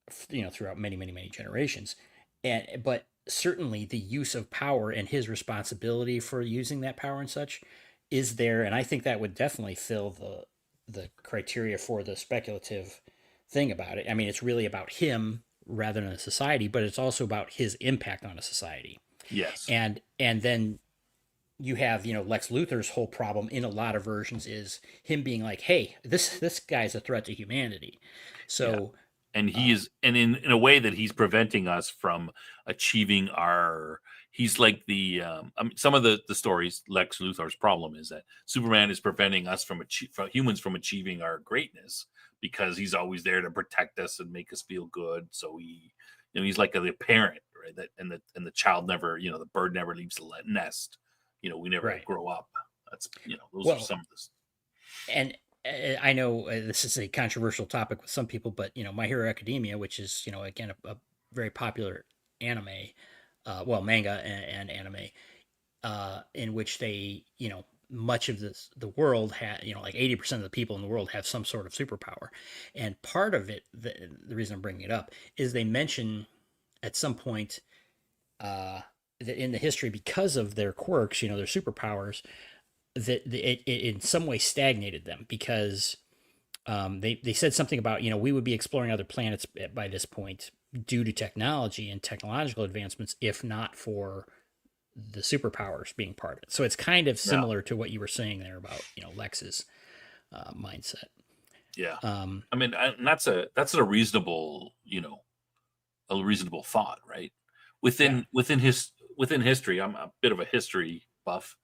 throughout many, many, many generations. But certainly the use of power and his responsibility for using that power and such is there, and I think that would definitely fill the criteria for the speculative thing about it. I mean, it's really about him rather than a society, but it's also about his impact on a society.
Yes.
And then you have Lex Luthor's whole problem in a lot of versions is him being like, hey, this guy's a threat to humanity.
Yeah.
So
And he is, and in a way that he's preventing us from achieving our. He's like the. I mean, some of the stories. Lex Luthor's problem is that Superman is preventing us from humans from achieving our greatness, because he's always there to protect us and make us feel good. So he's like the parent, right? That and the child never, the bird never leaves the nest. We never
right.
grow up. That's those are
Well,
some of this.
and I know this is a controversial topic with some people, but My Hero Academia, which is again a very popular anime, manga and anime, in which they, much of the world had, like 80% of the people in the world have some sort of superpower. And part of it, the reason I'm bringing it up, is they mention at some point that in the history, because of their quirks, their superpowers, that it in some way stagnated them, because they said something about, we would be exploring other planets by this point due to technology and technological advancements, if not for the superpowers being part of it. So it's kind of
Yeah.
similar to what you were saying there about Lex's mindset.
Yeah.
Um,
I mean, and that's a reasonable, a reasonable thought, right?
yeah.
Within history, I'm a bit of a history buff.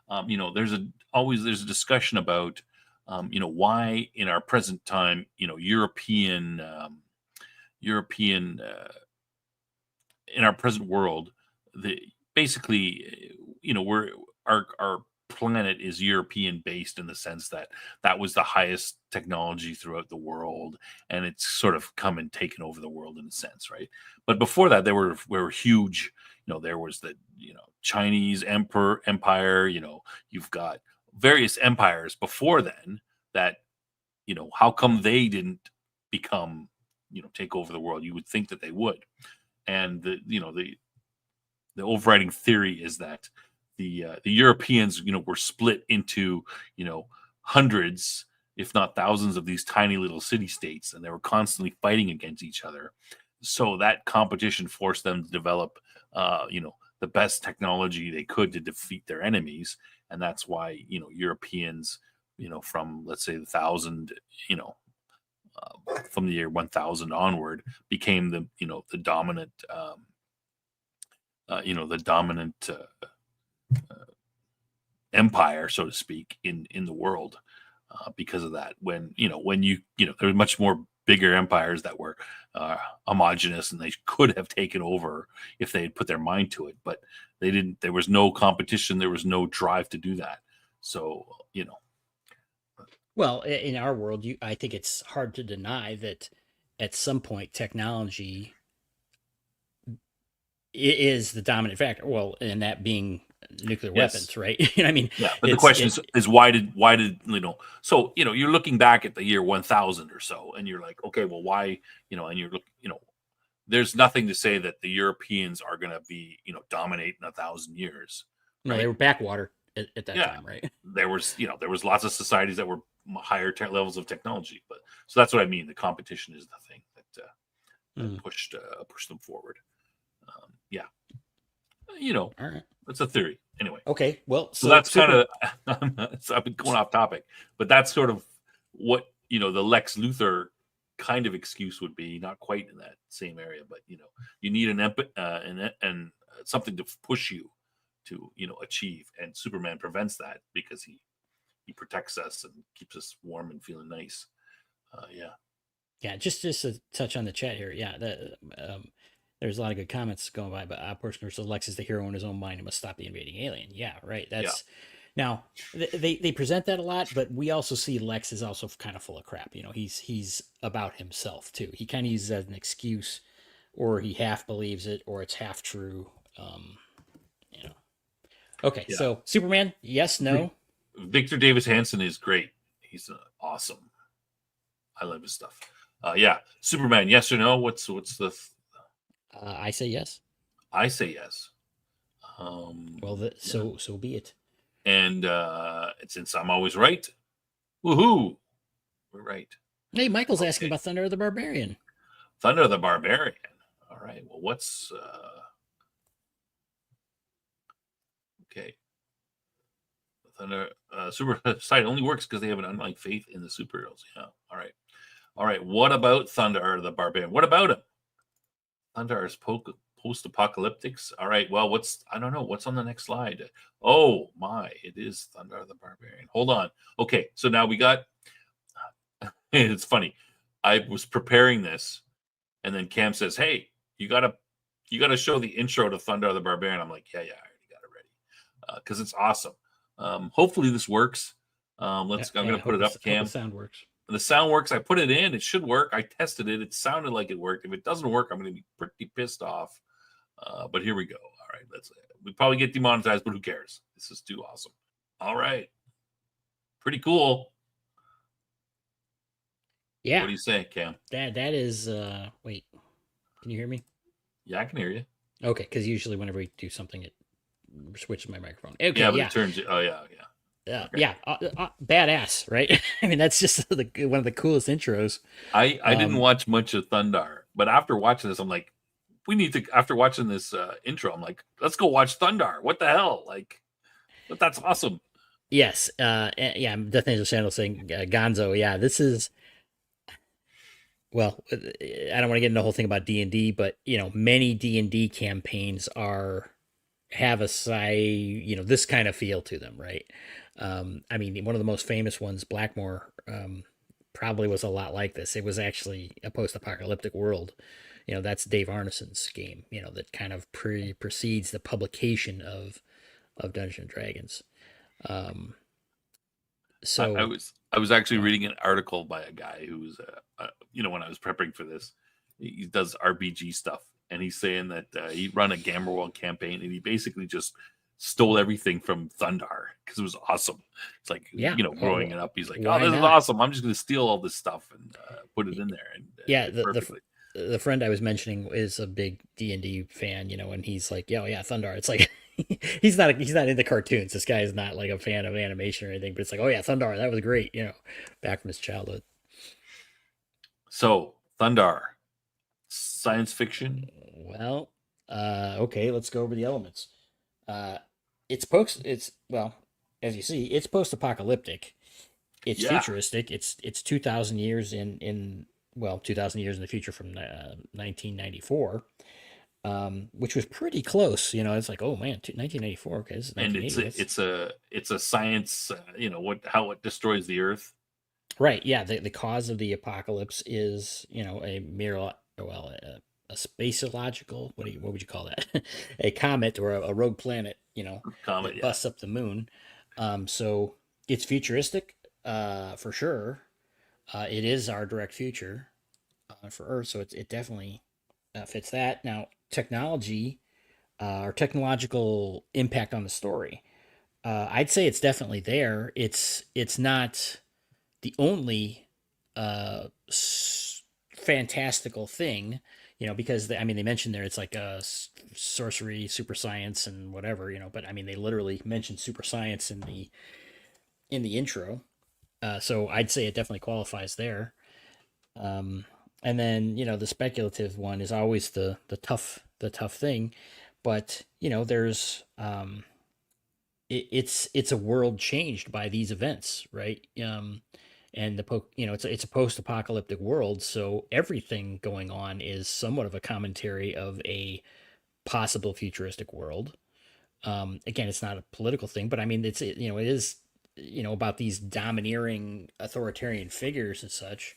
There's a discussion about, why in our present time, European in our present world, the basically, we're our planet is European based, in the sense that that was the highest technology throughout the world, and it's sort of come and taken over the world in a sense, right? But before that, there were huge. There was the Chinese empire. You've got various empires before then that how come they didn't become take over the world? You would think that they would, and the overriding theory is that the Europeans were split into hundreds, if not thousands, of these tiny little city states, and they were constantly fighting against each other. So that competition forced them to develop the best technology they could to defeat their enemies, and that's why Europeans from, let's say, the thousand, from the year 1000 onward, became the dominant the dominant empire, so to speak, in the world, because of that. When there were much more bigger empires that were homogenous, and they could have taken over if they had put their mind to it, but they didn't. There was no competition. There was no drive to do that. So
Well, in our world, I think it's hard to deny that at some point technology is the dominant factor. Well, and that being nuclear
yes.
weapons, right? I mean,
Yeah, but the
it's
question
it.
is why did so you're looking back at the year 1000 or so, and you're like, okay, well, why, and you're look there's nothing to say that the Europeans are going to be dominate in 1,000 years,
No, they
right?
were backwater at that
Yeah,
time, right?
there was lots of societies that were higher levels of technology, but so that's what I mean. The competition is the thing that
Mm,
pushed them forward. Yeah,
all right.
it's a theory anyway.
Okay. Well,
So
so
that's kind
super.
of so I've been going off topic, but that's sort of what the Lex Luthor kind of excuse would be. Not quite in that same area, but you need and something to push you to achieve, and Superman prevents that because he he protects us and keeps us warm and feeling nice. Yeah.
Yeah, just to touch on the chat here. Yeah, there's a lot of good comments going by, but person says Lex is the hero in his own mind and must stop the invading alien. Yeah, right. That's now they present that a lot, but we also see Lex is also kind of full of crap. You know, he's about himself too. He kind of uses that as an excuse, or he half believes it, or it's half true. You know. Okay, so Superman, yes, no.
Victor Davis Hanson is great. He's awesome. I love his stuff. Yeah, Superman, yes or no? What's the?
I say yes.
I say yes.
Well, so be it.
And since I'm always right, woohoo, we're right.
Hey, Michael's asking about Thundarr the Barbarian.
Thundarr the Barbarian. All right. Well, what's okay? Thundarr super site only works because they have an unlike faith in the superheroes. Yeah. All right. All right. What about Thundarr the Barbarian? What about him? Thundarr is post-apocalyptics. All right. Well, I don't know. What's on the next slide? Oh my, it is Thundarr the Barbarian. Hold on. Okay. So now we got. It's funny. I was preparing this, and then Cam says, "Hey, you gotta show the intro to Thundarr the Barbarian." I'm like, yeah, I already got it ready because it's awesome. Hopefully this works. I'm gonna put it up, Cam.
The sound works.
The sound works. I put it in. It should work. I tested it. It sounded like it worked. If it doesn't work, I'm going to be pretty pissed off. But here we go. All right. We probably get demonetized, but who cares? This is too awesome. All right. Pretty cool.
Yeah.
What do you say, Cam?
That is, wait, can you hear me?
Yeah, I can hear you.
Okay. Because usually whenever we do something, it switches my microphone. Okay.
Yeah, but it turns it. Oh, yeah.
Yeah, badass, right? I mean, that's just one of the coolest intros.
I didn't watch much of Thundarr, but after watching this, I'm like, after watching this intro, I'm like, let's go watch Thundarr. What the hell? Like, but that's awesome.
Yes. Yeah, Death Angel Channel saying Gonzo. Yeah, this is. Well, I don't want to get into the whole thing about D&D, but many D&D campaigns have this kind of feel to them, right? I mean, one of the most famous ones, Blackmore, probably was a lot like this. It was actually a post-apocalyptic world. That's Dave Arneson's game, that kind of precedes the publication of Dungeons and Dragons. So
I was actually reading an article by a guy who was, when I was prepping for this, he does RPG stuff, and he's saying that he run a Gamma World campaign, and he basically just stole everything from Thundarr because it was awesome. It's like, growing it up, he's like, oh, this is awesome. I'm just going to steal all this stuff and put it in there. And
the friend I was mentioning is a big D&D fan, and he's like, yeah, Thundarr. It's like, he's not into cartoons. This guy is not like a fan of animation or anything, but it's like, oh yeah, Thundarr, that was great, back from his childhood.
So Thundarr, science fiction.
Well, okay, let's go over the elements. As you see, it's post-apocalyptic. It's futuristic. It's 2,000 years 2,000 years in the future from 1994. Which was pretty close. It's like, oh man, 1994. Okay, this is 1980.
And it's a science. How it destroys the Earth.
Right. Yeah. The cause of the apocalypse is a spaceological. What would you call that? A comet or a rogue planet.
Comet
that busts up the moon. So it's futuristic, for sure. It is our direct future for Earth, so it definitely fits that. Now, technology or technological impact on the story, I'd say it's definitely there. It's not the only fantastical thing, because they mentioned there it's like sorcery, super science, and whatever, but they literally mentioned super science in the intro. So I'd say it definitely qualifies there. And then, the speculative one is always the tough thing, but there's it's a world changed by these events, right? And it's a post-apocalyptic world, so everything going on is somewhat of a commentary of a possible futuristic world. Again, it's not a political thing, but it is about these domineering authoritarian figures and such,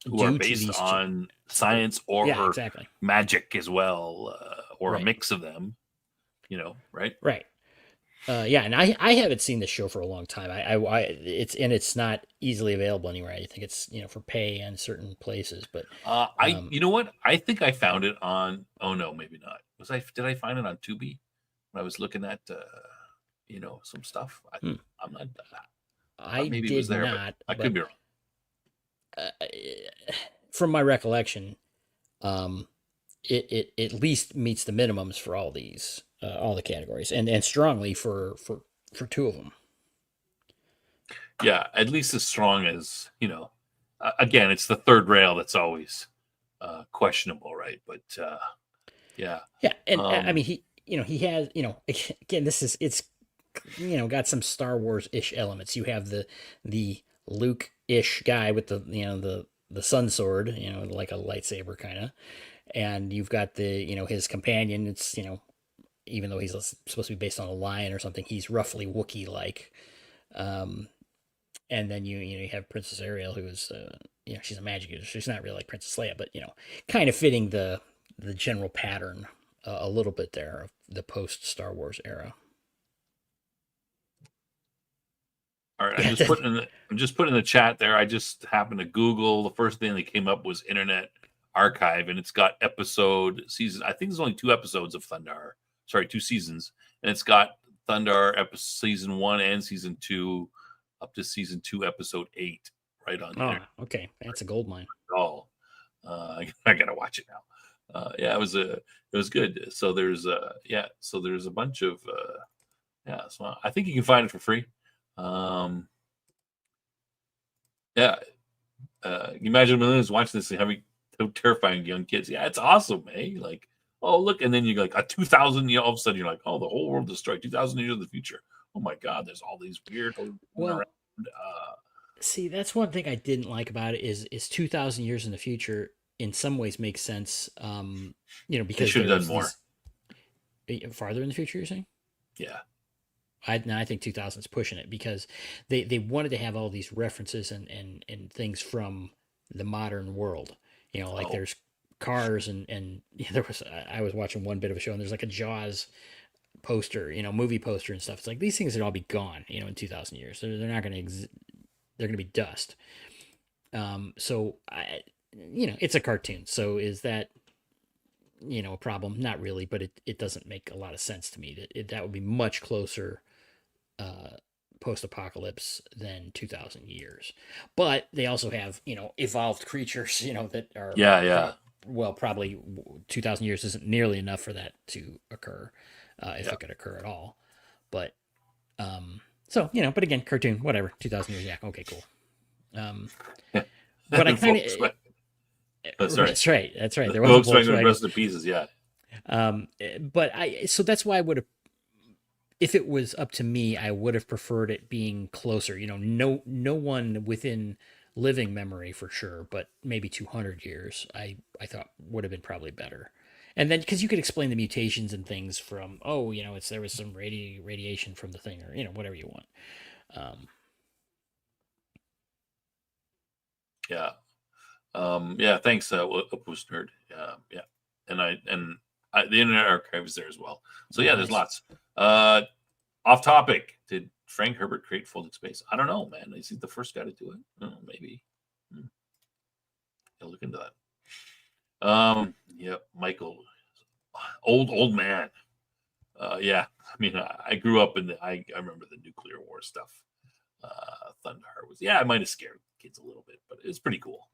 who are
due to
based
these.
on
Well,
science
yeah,
or
exactly.
magic as well, or a
Right,
mix of them. Right?
right. Yeah, and I haven't seen this show for a long time. It's not easily available anywhere. I think it's for pay in certain places, but um,
You know what? I think I found it on. Oh no, maybe not. Did I find it on Tubi when I was looking at some stuff?
hmm,
I'm not.
I
Maybe it was
did
there, but
not.
I could
But
be wrong.
uh, from my recollection, um, it at least meets the minimums for all the categories, and strongly for two of them.
Yeah, at least as strong as again, it's the third rail that's always questionable, right? But yeah,
Yeah, and I
um,
mean he has again, it's got some Star Wars ish elements. You have the Luke ish guy with the sun sword, like a lightsaber kind of, and you've got the his companion. It's even though he's supposed to be based on a lion or something, he's roughly Wookiee like. Um, and then you have Princess Ariel, who is she's a magic user. She's not really like Princess Leia, but kind of fitting the general pattern a little bit there of the post Star Wars era.
all right,
Yeah,
I'm just putting in the chat there. I just happened to Google. The first thing that came up was Internet Archive, and it's got episode season. I think there's only 2 episodes of Thundarr. Sorry, 2 seasons, and it's got Thundarr season 1 and season 2 up to season 2, episode 8, right on
oh,
Internet.
okay, that's a gold mine.
All I gotta watch it now. Yeah, it was good. So there's a bunch of So I think you can find it for free. Um, yeah, you imagine millions watching this and having terrifying young kids. Yeah, it's awesome, eh? Like, oh look, and then you're like a 2,000. All of a sudden you're like, oh, the whole world destroyed 2,000 years in the future. Oh my God, there's all these weird going around.
Well, see, that's one thing I didn't like about it is 2,000 years in the future. In some ways, makes sense.
They
Because
should have done
there's
more.
these farther in the future. You're saying?
Yeah.
I think 2000 is pushing it because they wanted to have all these references and things from the modern world. Like
Oh,
there's cars and there was I was watching one bit of a show and there's like a Jaws poster, movie poster and stuff. It's like these things would all be gone, in 2000 years. They're not going to they're going to be dust. So it's a cartoon. So is that a problem? Not really, but it doesn't make a lot of sense to me. That would be much closer uh, post-apocalypse than 2000 years. But they also have evolved creatures that are
yeah, yeah,
probably 2000 years isn't nearly enough for that to occur, if
yeah.
it could occur at all. But so but again, cartoon, whatever. 2000 years, yeah, okay, cool. Um, but I kind of
Volkswagen. That's right.
that's right.
The
There was a
Volkswagen
Volkswagen.
rest in pieces. Yeah.
But so that's why I would have, if it was up to me, I would have preferred it being closer. No one within living memory for sure, but maybe 200 years. I thought would have been probably better. And then because you could explain the mutations and things from there was some radiation from the thing or whatever you want. Um,
Yeah. Yeah. Thanks, Opus Nerd. Yeah. And the Internet Archive is there as well. So yeah, there's
nice.
lots. Off topic. Did Frank Herbert create Folding Space? I don't know, man. Is he the first guy to do it? Maybe. I'll look into that. Yeah, Michael, old man. Yeah. I mean, I grew up I remember the nuclear war stuff. Thundarr was, I might have scared kids a little bit, but it's pretty cool.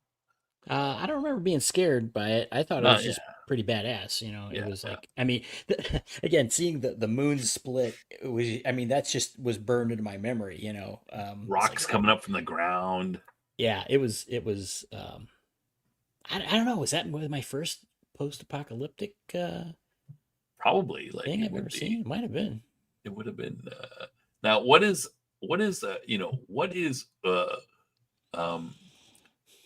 I don't remember being scared by it. I thought it was
Yeah,
just pretty badass. It was
yeah.
like, I mean, again, seeing the moon split, it was, I mean, that's just was burned into my memory. It's like,
Rocks coming up from the ground.
yeah, it was. I don't know. Was that my first post-apocalyptic
Probably, like
thing
it
I've ever
would
seen?
be.
It might have been.
It would have been. Now, what is what is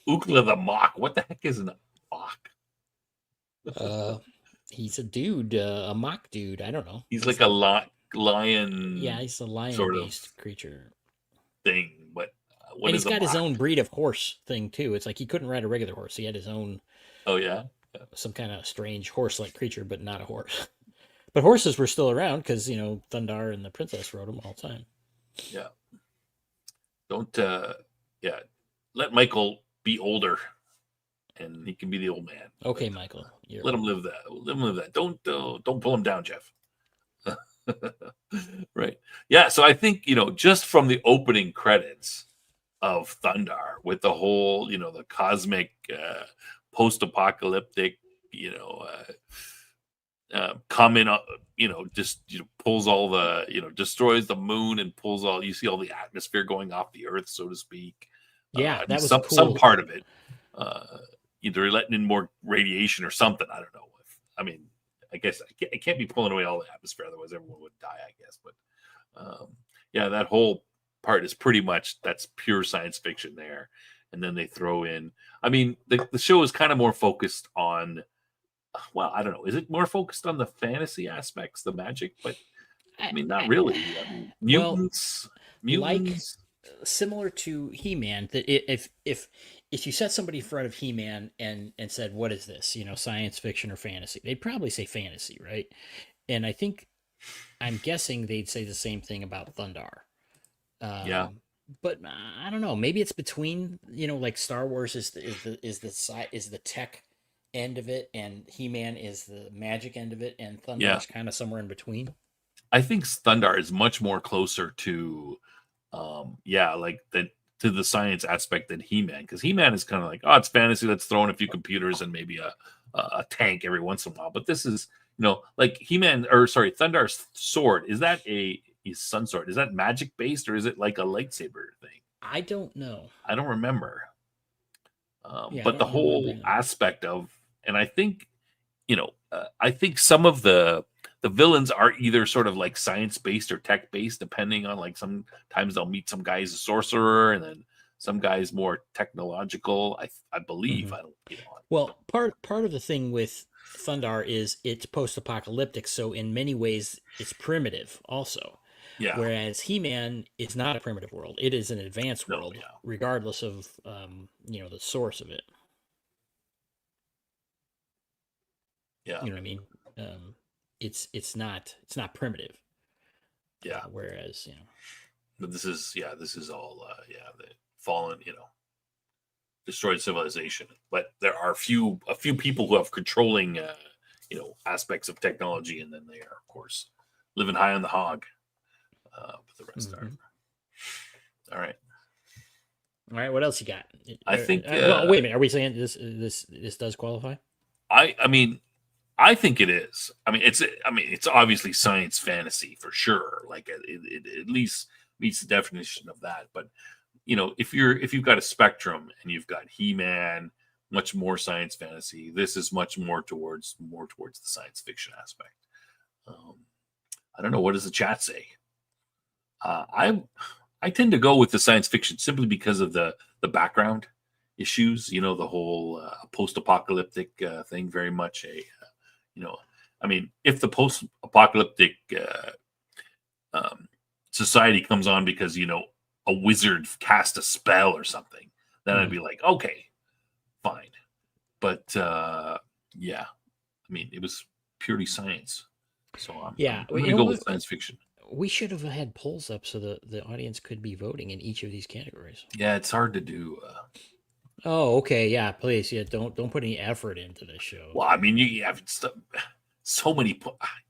Ukla the Mock? What the heck is an Mock?
Uh, he's a dude, a mock dude. I don't know.
He's like a lot. lion
Yeah, he's a lion
sort of
based creature.
thing. But what
And
is
he's
a
got his
mock?
own breed of horse thing too. It's like he couldn't ride a regular horse. He had his own
Oh yeah, yeah.
some kind of strange horse like creature, but not a horse. But horses were still around because, Thundarr and the princess rode them all the time.
Yeah. Don't yeah. Let Michael be older, and he can be the old man.
Okay, Michael, you're
Let him
old.
live that. Let him live that. Don't pull him down, Jeff. Right. Yeah. So I think just from the opening credits of Thundarr with the whole the cosmic post-apocalyptic you know comment just pulls all the destroys the moon and pulls all you see all the atmosphere going off the earth, so to speak.
Yeah,
At
that
least
was a
some
cool.
part of it, either letting in more radiation or something. I don't know. I mean, I guess it can't be pulling away all the atmosphere, otherwise everyone would die, I guess. But yeah, that whole part is pretty much that's pure science fiction there. And then they throw in. I mean, the show is kind of more focused on. Well, I don't know. Is it more focused on the fantasy aspects, the magic? But
I,
I mean, not
I,
really. I mean,
well,
mutants,
like
mutants.
similar to He-Man, that if you set somebody in front of He-Man and said, "What is this? Science fiction or fantasy?" They'd probably say fantasy, right? And I'm guessing they'd say the same thing about Thundarr.
Yeah,
But I don't know. Maybe it's between. Like Star Wars is the tech end of it, and He Man is the magic end of it, and
yeah.
Thundarr's kind of somewhere in between.
I think Thundarr is much more closer to, yeah, like to the science aspect than He-Man, because He-Man is kind of like, oh, it's fantasy. Let's throw in a few computers and maybe a tank every once in a while. But this is, like He-Man, or sorry, Thundarr's sword. Is that his sun sword? Is that magic based or is it like a lightsaber thing?
I don't know.
I don't remember.
Yeah, I
But the
don't remember
whole
either.
aspect of, and I think some of the villains are either sort of like science based or tech based, depending on like sometimes they'll meet some guy as a sorcerer, and then some guys more technological. I believe
Hmm.
I don't
Well, part of the thing with Thundarr is it's post-apocalyptic, so in many ways it's primitive also.
yeah
Whereas He-Man is not a primitive world; it is an advanced
no
world,
yeah
regardless of the source of it.
yeah
You know what I mean? Um, it's not primitive.
yeah.
Whereas
But this is all the fallen destroyed civilization. But there are a few people who have controlling aspects of technology, and then they are of course living high on the hog. But the rest aren't.
Mhm.
All right.
All right, what else you got?
I think
Well, wait a minute. Are we saying this does qualify?
I mean I think it is. It's obviously science fantasy for sure. Like it at least meets the definition of that. But if you've got a spectrum and you've got He-Man, much more science fantasy. This is much more towards the science fiction aspect. Um, I don't know, what does the chat say. I tend to go with the science fiction simply because of the background issues. The whole post-apocalyptic thing. Very much you know, if the post-apocalyptic um, society comes on because a wizard cast a spell or something, then I'd
Mhm.
be like, okay, fine. But yeah, it was purely science, so
Yeah,
I'm going to go with science fiction.
we should have had polls up so the audience could be voting in each of these categories.
Yeah, it's hard to do.
Oh, okay, yeah, please, yeah, don't put any effort into this show.
Well, you have so many.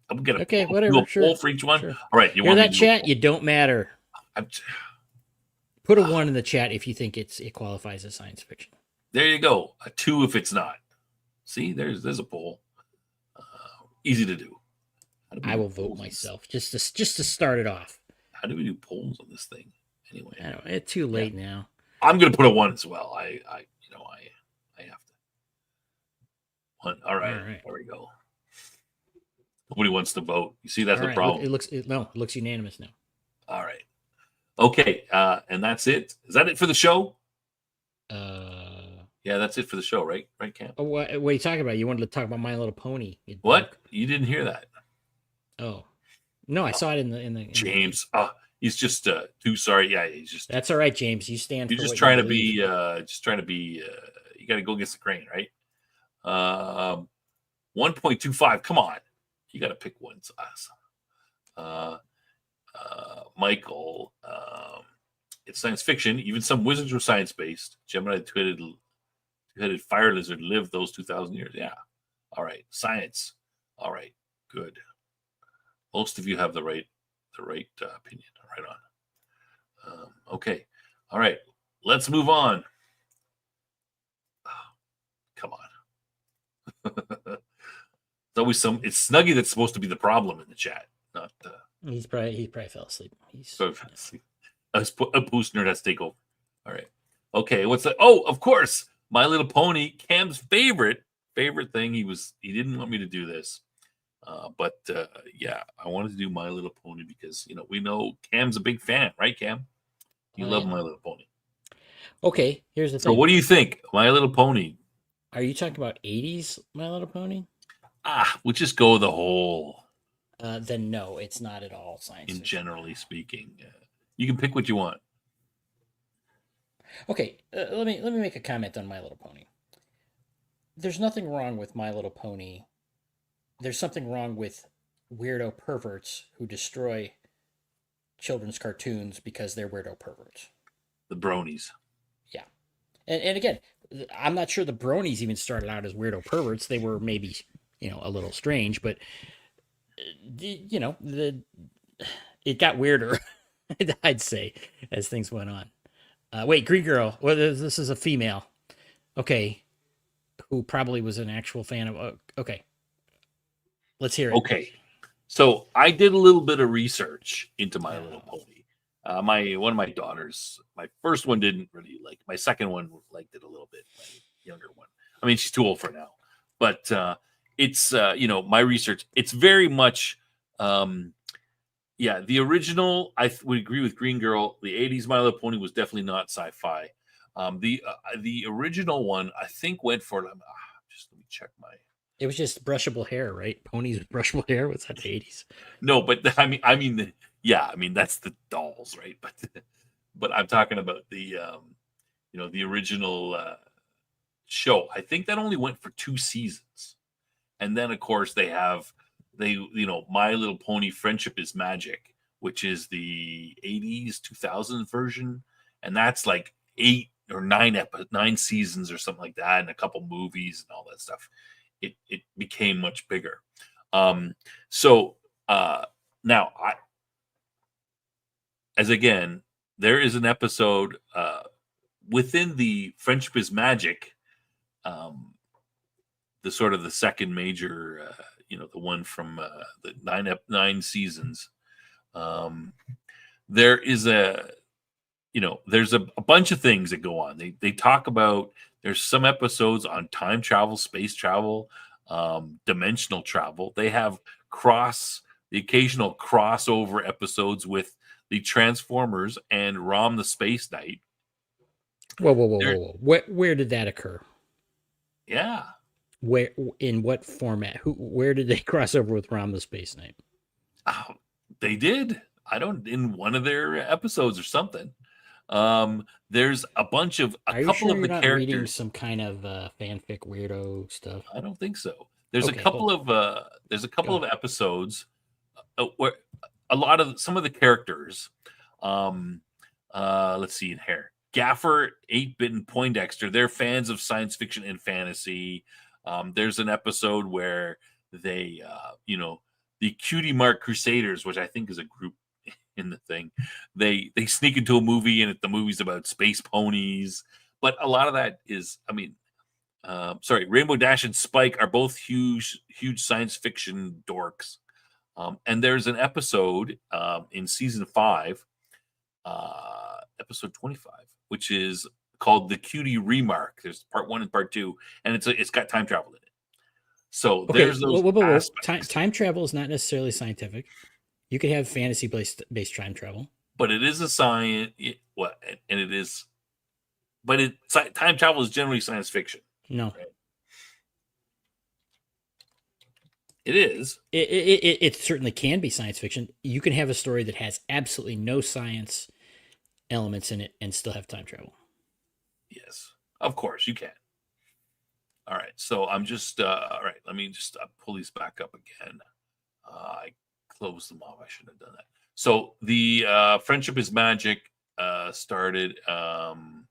I'm gonna
Okay,
do
whatever,
a poll
sure,
for each one.
sure.
All right, you
Hear
want me
that,
to do a
chat?
poll?
You don't matter.
I'm,
Put a one in the chat if you think it qualifies as science fiction.
there you go. A 2 if it's not. See, there's a poll. Easy to do. How do we
I
do
will vote
polls?
myself just to start it off.
How do we do polls on this thing? Anyway,
I don't. It's too
yeah,
late now.
I'm gonna put a 1 as well. I have to. 1. All
All
right,
right,
there we go. Nobody wants to vote. You see,
all
that's the
right. Look,
problem.
it looks unanimous now.
All right. Okay, and that's it. Is that it for the show? Yeah, that's it for the show, right? Right, Cam?
What are you talking about? You wanted to talk about My Little Pony, you
What?
dork.
You didn't hear that?
Oh, No, I saw it in the.
James. He's just too sorry. Yeah, he's just.
That's all right, James. You stand
You're
for
just
what you
trying to
believe.
be. You got to go against the grain, right? 1.25. Come on, you got to pick one. Uh, Michael. It's science fiction. Even some wizards were science based. Gemini two-headed fire lizard lived those 2,000 years. Yeah. All right. Science. All right. Good. Most of you have the right opinion. Right on. Okay. All right. Let's move on. Oh, come on. It's always it's Snuggy that's supposed to be the problem in the chat, not.
He probably fell asleep.
A boost nerd has to take over. All right. Okay. What's that? Oh, of course. My Little Pony, Cam's favorite thing. He didn't want me to do this. But yeah, I wanted to do My Little Pony because, we know Cam's a big fan, right, Cam? You love My Little Pony.
Okay, here's the
So
thing.
what do you think? My Little Pony.
Are you talking about 80s My Little Pony?
We'll just go the whole.
Then no, it's not at all science fiction.
Generally speaking. You can pick what you want.
Okay, let me make a comment on My Little Pony. There's nothing wrong with My Little Pony. There's something wrong with weirdo perverts who destroy children's cartoons because they're weirdo perverts.
The bronies.
Yeah. And again, I'm not sure the bronies even started out as weirdo perverts. They were maybe, a little strange, but, it got weirder, I'd say, as things went on. Wait, Green Girl. Well, this is a female. Okay. Who probably was an actual fan of. Okay. Let's hear it.
Okay. So I did a little bit of research into My Little Pony. One of my daughters, my first one didn't really like. My second one liked it a little bit. My younger one. I mean, she's too old for it now. But it's my research. It's very much. The original, I would agree with Green Girl. The 80s My Little Pony was definitely not sci-fi. The original one, I think, went for just let me check my.
It was just brushable hair, right? Ponies with brushable hair. Was that the 80s?
No, but I mean, that's the dolls, right? But I'm talking about the the original show. I think that only went for 2 seasons, and then of course My Little Pony Friendship is Magic, which is the 80s 2000 version, and that's like 8 or 9 seasons or something like that, and a couple movies and all that stuff. It became much bigger. Now there is an episode within the Friendship is Magic, the sort of the second major, the one from the 9 seasons. There is there's a bunch of things that go on. They talk about, there's some episodes on time travel, space travel, dimensional travel. They have the occasional crossover episodes with the Transformers and Rom the Space Knight.
Whoa. Where did that occur?
Yeah.
Where, in what format? Where did they cross over with Rom the Space Knight?
They did. In one of their episodes or something. There's a couple of the characters.
Reading some kind of fanfic weirdo stuff?
I don't think so. There's a couple of episodes where some of the characters. Let's see in here. Gaffer, 8-Bit, and Poindexter. They're fans of science fiction and fantasy. There's an episode where they, the Cutie Mark Crusaders, which I think is a group in the thing, they sneak into a movie, and the movie's about space ponies. But a lot of that is, Rainbow Dash and Spike are both huge science fiction dorks. And there's an episode in season 5, episode 25, which is called The Cutie Remark. There's part 1 and part 2, and it's got time travel in it. So there's those
time travel is not necessarily scientific. You could have fantasy based time travel,
but it is a science. Time travel is generally science fiction.
No,
right? It is.
It certainly can be science fiction. You can have a story that has absolutely no science elements in it and still have time travel.
Yes, of course you can. All right, so I'm just all right. Let me just pull these back up again. I closed them off. I shouldn't have done that. So the Friendship is Magic started. When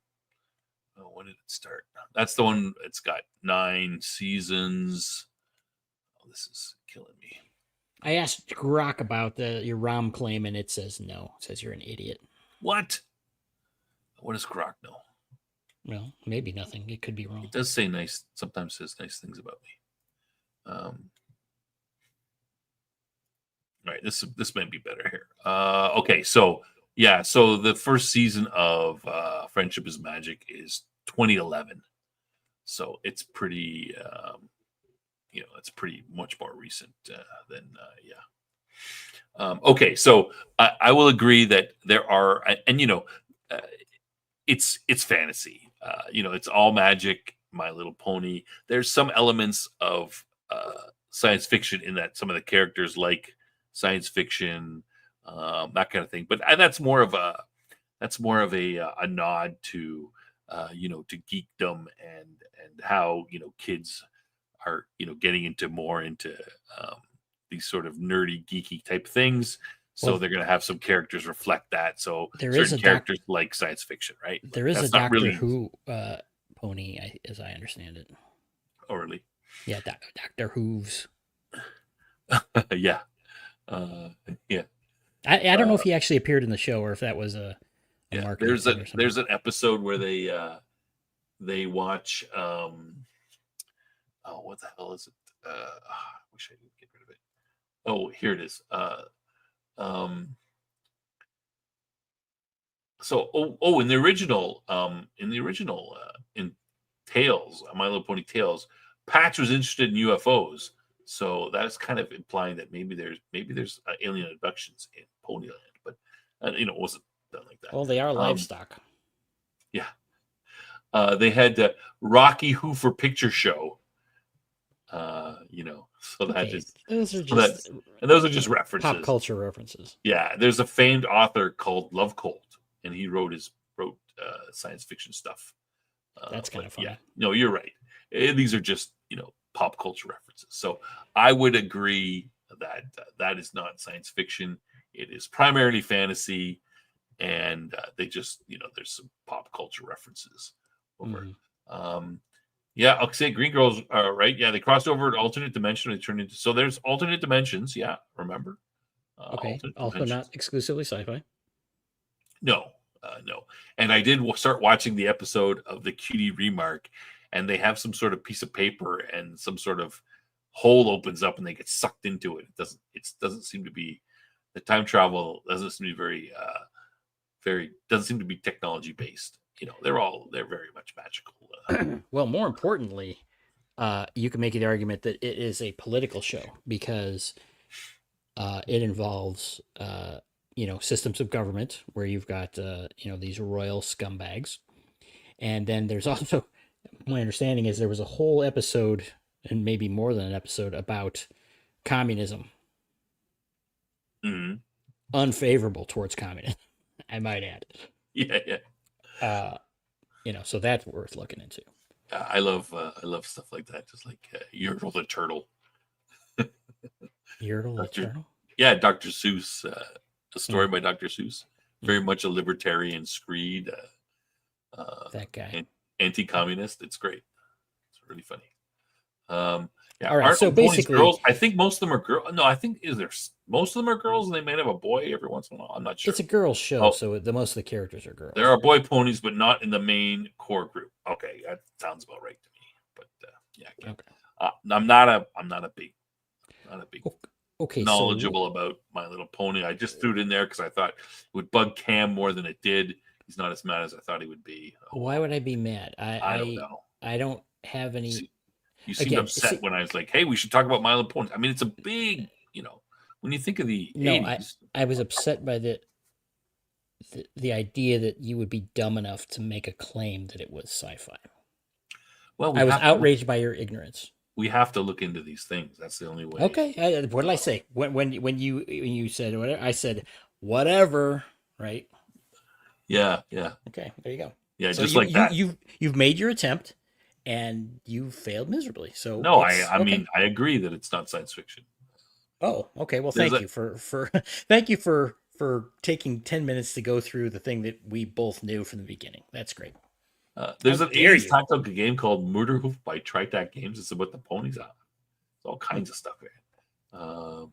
did it start? That's the one. It's got 9 seasons. Oh, this is killing me.
I asked Grok about your ROM claim, and it says no. It says you're an idiot.
What? What does Grok know?
Well, maybe nothing. It could be wrong.
It does say nice. Sometimes says nice things about me. All right, this might be better here. Okay, so yeah, so the first season of Friendship is Magic is 2011. So it's pretty, it's pretty much more recent than yeah. Okay, so I will agree that there are, and it's fantasy. It's all magic. My Little Pony. There's some elements of science fiction in that. Some of the characters like science fiction, that kind of thing. But that's more of a nod to to geekdom and how kids are getting into these sort of nerdy geeky type things. So
Well,
they're going to have some characters reflect that. So
there is
certain
a
characters like science fiction, right?
There is a
That's not
Doctor
really
Who pony, as I understand it.
early.
Yeah, Doctor Who's.
Yeah. Yeah.
I don't know if he actually appeared in the show or if that was a marketing
there's
thing or something.
there's an episode where they watch what the hell is it? I wish I could get rid of it. Oh, here it is. So in the original in Tales, My Little Pony Tales, Patch was interested in UFOs. So that's kind of implying that maybe there's alien abductions in Ponyland, but it wasn't done like that.
Well, they are livestock.
Yeah. They had Rocky Hoover Picture Show. So that is
those are just
references,
pop culture references.
Yeah, there's a famed author called Love Colt, and he wrote science fiction stuff.
That's kind of funny.
Yeah, no, you're right. These are just pop culture references. So I would agree that that is not science fiction. It is primarily fantasy, and they just there's some pop culture references over. Yeah, I'll say Green Girls are right. Yeah, they crossed over to alternate dimension. They turned into so there's alternate dimensions. Yeah, remember?
Okay, also not exclusively sci-fi.
No, no. And I did start watching the episode of the Cutie Remark, and they have some sort of piece of paper and some sort of hole opens up, and they get sucked into it. It doesn't seem to be the time travel doesn't seem to be very doesn't seem to be technology based. They're very much magical.
Well, more importantly, you can make the argument that it is a political show because it involves systems of government where you've got these royal scumbags, and then there's also, my understanding is there was a whole episode and maybe more than an episode about communism, unfavorable towards communism, I might add.
Yeah.
So that's worth looking into.
I love stuff like that, just like Yertle the Turtle.
Yertle the Turtle?
Yeah, Dr. Seuss, a story by Dr. Seuss. Very much a libertarian screed.
That guy.
Anti-communist. It's great. It's really funny. Yeah.
All right, so basically,
girls. I think most of them are girls. No, I think most of them are girls, and they might have a boy every once in a while. I'm not sure.
It's a girls' show, so most of the characters are girls.
There are boy ponies, but not in the main core group. Okay, that sounds about right to me. But yeah, okay. I'm not a big knowledgeable about My Little Pony. I just threw it in there because I thought it would bug Cam more than it did. He's not as mad as I thought he would be.
Why would I be mad?
I don't know.
I don't have any.
You seemed upset when I was like, "Hey, we should talk about My Little Pony." I mean, it's a big, when you think of the 80s.
I was upset by the idea that you would be dumb enough to make a claim that it was sci-fi.
Well,
I was outraged by your ignorance.
we have to look into these things. That's the only way.
Okay. What did I say? When you said whatever, I said whatever. Right.
Yeah, yeah,
Okay. There you go.
yeah.
So
Just like that.
you've made your attempt, and you failed miserably. So
No,
it's
I
okay.
mean, I agree that it's not science fiction.
Oh, okay. Well,
There's
thank
a
you for thank you for taking 10 minutes to go through the thing that we both knew from the beginning. That's great. How
there's an
dare
80s
you?
tactical game called Murder Hoof by Tritac Games. It's about the ponies out. It's all kinds of stuff here. Um,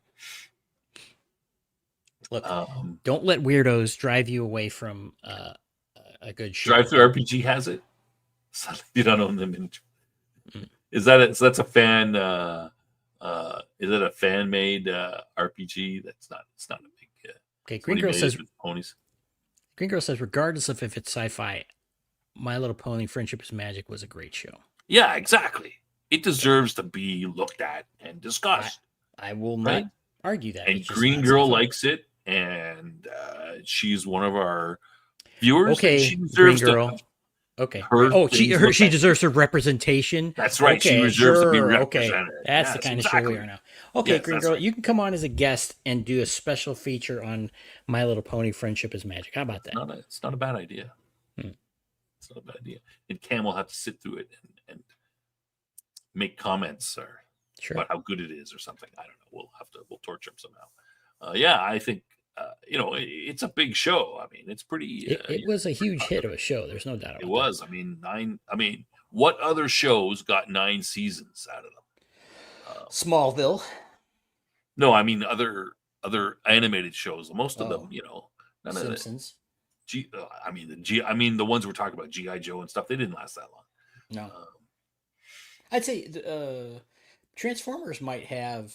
Look,
um,
don't let weirdos drive you away from a good show.
Drive Through RPG has it. So you don't own the miniature.
Mm.
Is that it? So that's a fan. Is it a fan made RPG? That's not. It's not a big.
Okay, Green
Somebody
Girl
made
says
it with ponies.
regardless of if it's sci-fi, My Little Pony: Friendship is Magic was a great show.
Yeah, exactly. It deserves to be looked at and discussed.
I will not
Right?
argue that.
And
It's just
Green
not
Girl
sci-fi.
likes it, and she's one of our viewers. And
Okay,
she
Green
deserves to
Girl.
have
Okay.
her
Oh,
things looked
she
at.
deserves her representation.
That's right. She
Okay,
deserves to be
sure. Okay.
represented.
That's the
Yes,
kind of show we
exactly.
are now. Okay,
Yes,
Green
that's
Girl,
right.
you can come on as a guest and do a special feature on My Little Pony: Friendship is Magic. How about that?
It's not a bad idea.
Hmm.
It's not a bad idea. And Cam will have to sit through it and make comments
Sure.
about how good it is or something. I don't know. We'll torture him somehow. Yeah, I think it's a big show. I mean, it's pretty.
It was a huge hit of a show. There's no doubt about
It was. I mean, nine. I mean, what other shows got 9 seasons out of them?
that. Smallville.
No, I mean other animated shows. Most of them,
Oh,
none of the
Simpsons.
I mean the ones we're talking about, GI Joe and stuff. They didn't last that long.
No.
Um,
I'd say Transformers might have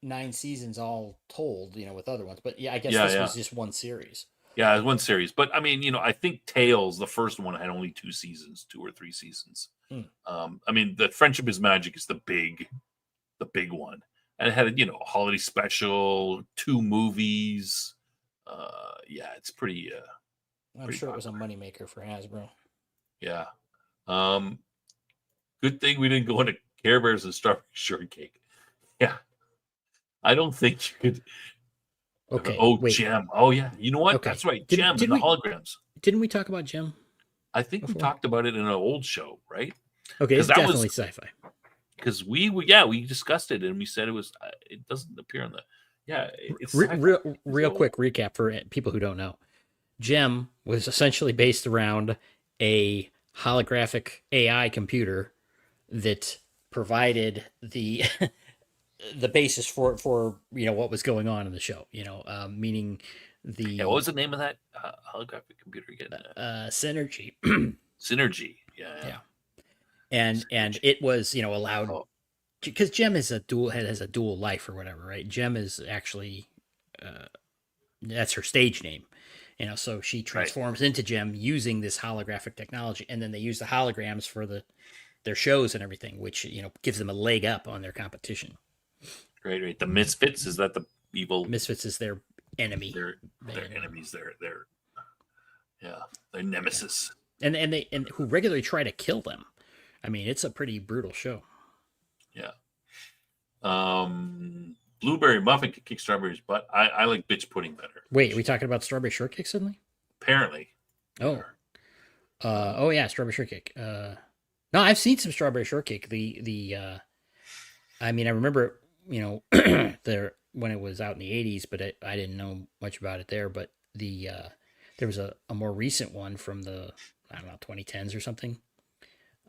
9 seasons all told, with other ones. But yeah, I guess this
yeah,
was just one series.
yeah, it was one series. But I mean, I think Tales, the first one, had only 2 or 3 seasons.
Hmm.
I mean, the Friendship is Magic is the big one, and it had a holiday special, 2 movies. Yeah, it's pretty.
I'm
Pretty
sure it was a
popular.
moneymaker for Hasbro.
Yeah. Good thing we didn't go into Care Bears and Strawberry Shortcake. Yeah. I don't think you could.
Okay.
Oh,
wait.
Gem. Oh, yeah. You know what?
Okay.
That's right.
Did-
Gem
did
and the
we-
holograms.
Didn't we talk about Gem?
I think we
before?
talked about it in an old show, right?
Okay,
'Cause
it's
that was-
definitely sci-fi.
Because we discussed it and we said it was. It doesn't appear on the. Yeah. It's
Real
So-
quick recap for people who don't know. Gem was essentially based around a holographic AI computer that provided the the basis for what was going on in the show. Meaning the
Yeah, what was the name of that holographic computer again?
Synergy.
Synergy. Yeah.
and it was allowed
Oh.
because Gem has a dual life or whatever, right? Gem is actually that's her stage name, so she transforms into Gem using this holographic technology, and then they use the holograms for their shows and everything, which gives them a leg up on their competition.
Right. The Misfits, is that the evil?
Misfits is their enemy.
Their enemies. Their nemesis.
and who regularly try to kill them. I mean, it's a pretty brutal show.
Yeah. Blueberry muffin could kick strawberries, but I like bitch pudding better.
Wait, are we talking about Strawberry Shortcake suddenly?
Apparently.
Oh. Oh yeah, Strawberry Shortcake. No, I've seen some Strawberry Shortcake. I mean, I remember there when it was out in the '80s, but I didn't know much about it there. But there was a more recent one from the 2010s or something,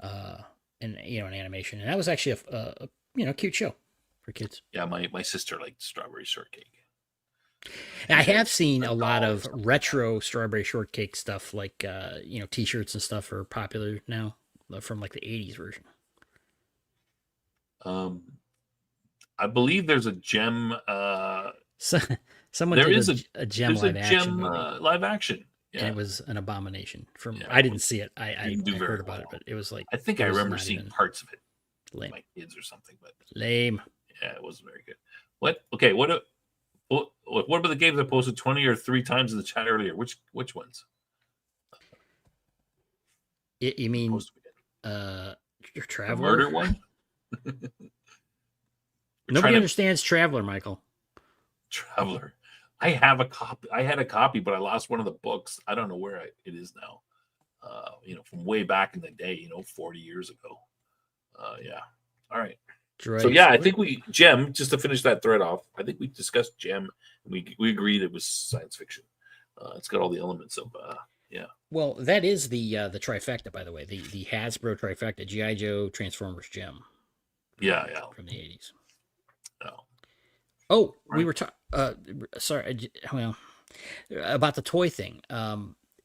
and an animation, and that was actually a cute show for kids.
Yeah, my sister liked strawberry shortcake.
And I have seen a lot of retro Strawberry Shortcake stuff, like T-shirts and stuff are popular now from like the '80s version.
I believe there's a Gem.
Someone
There
did
is
a Gem
There's a
live action
Gem
movie,
live action.
and
Yeah.
it was an abomination.
Yeah,
I didn't see it. I
didn't do very
heard about it,
well.
but it was like
I think
it
I
was
remember
not
seeing
even
parts of it with
lame.
my kids or something, but
Lame.
yeah, it wasn't very good. What? Okay, what about the games I posted 20 or 3 times in the chat earlier? Which ones?
You mean
Posted we did?
your
The
Traveler?
murder one? We're
Nobody
trying to
understands Traveler, Michael.
Traveler. I have a copy. I had a copy, but I lost one of the books. I don't know where it is now. From way back in the day, 40 years ago. Yeah. All right. So
Droids.
yeah, I think Gem, just to finish that thread off, I think we discussed Gem and we agreed it was science fiction. It's got all the elements of yeah.
Well, that is the trifecta, by the way. The Hasbro trifecta: GI Joe, Transformers, Gem.
Yeah, yeah.
From the 80s.
Oh.
Oh, we were talking. Sorry. Well, about the toy thing.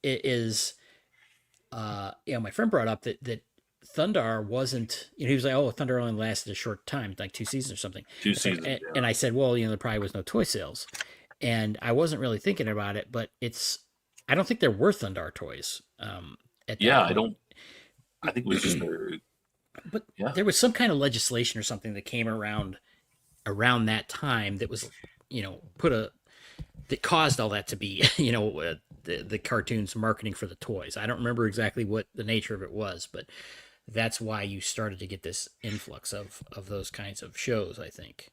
It is. My friend brought up that Thundarr wasn't. He was like, "Oh, Thundarr only lasted a short time, like 2 seasons or something."
2 seasons.
And, and I said, "Well, there probably was no toy sales," and I wasn't really thinking about it, but it's. I don't think there were Thundarr toys. At that point.
I don't. I think it was just
But there was some kind of legislation or something that came around that time that was, that caused all that to be, the cartoons marketing for the toys. I don't remember exactly what the nature of it was, but that's why you started to get this influx of those kinds of shows, I think.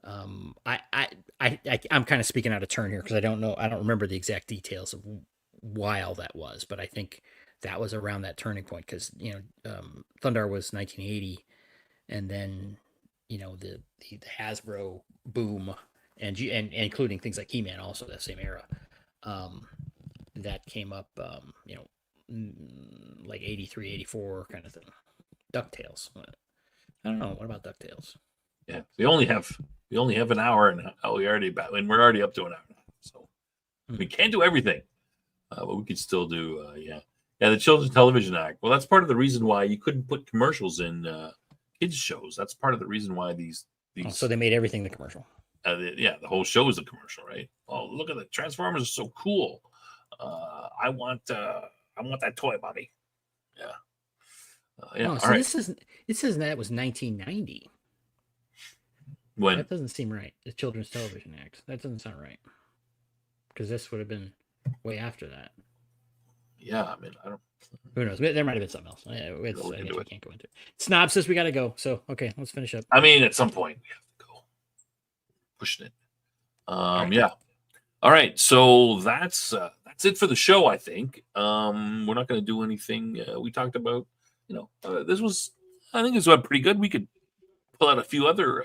I'm kind of speaking out of turn here because I don't remember the exact details of why all that was, but I think that was around that turning point because Thundarr was 1980, and then the Hasbro boom and including things like He-Man also that same era, that came up, like 83, 84 kind of thing. DuckTales. I don't know. What about DuckTales?
Yeah, we only have an hour, and we're already up to an hour now, so we can't do everything, but we could still do the Children's Television Act. Well, that's part of the reason why you couldn't put commercials in kids shows. That's part of the reason why these
so they made everything the commercial.
The whole show is a commercial, right? Oh, look at the Transformers are so cool. I want that toy, Bobby. Yeah.
So right. This says that was 1990.
When?
That doesn't seem right. The Children's Television Act. That doesn't sound right. Because this would have been way after that.
Yeah, I mean, I don't.
Who knows? There might have been something else. I guess we can't go into it. Snob says we got to go. So, okay, let's finish up.
I mean, at some point we have to go. Pushing it. Right. Yeah. All right. So that's it for the show, I think. We're not going to do anything. We talked about, I think this went pretty good. We could pull out a few other.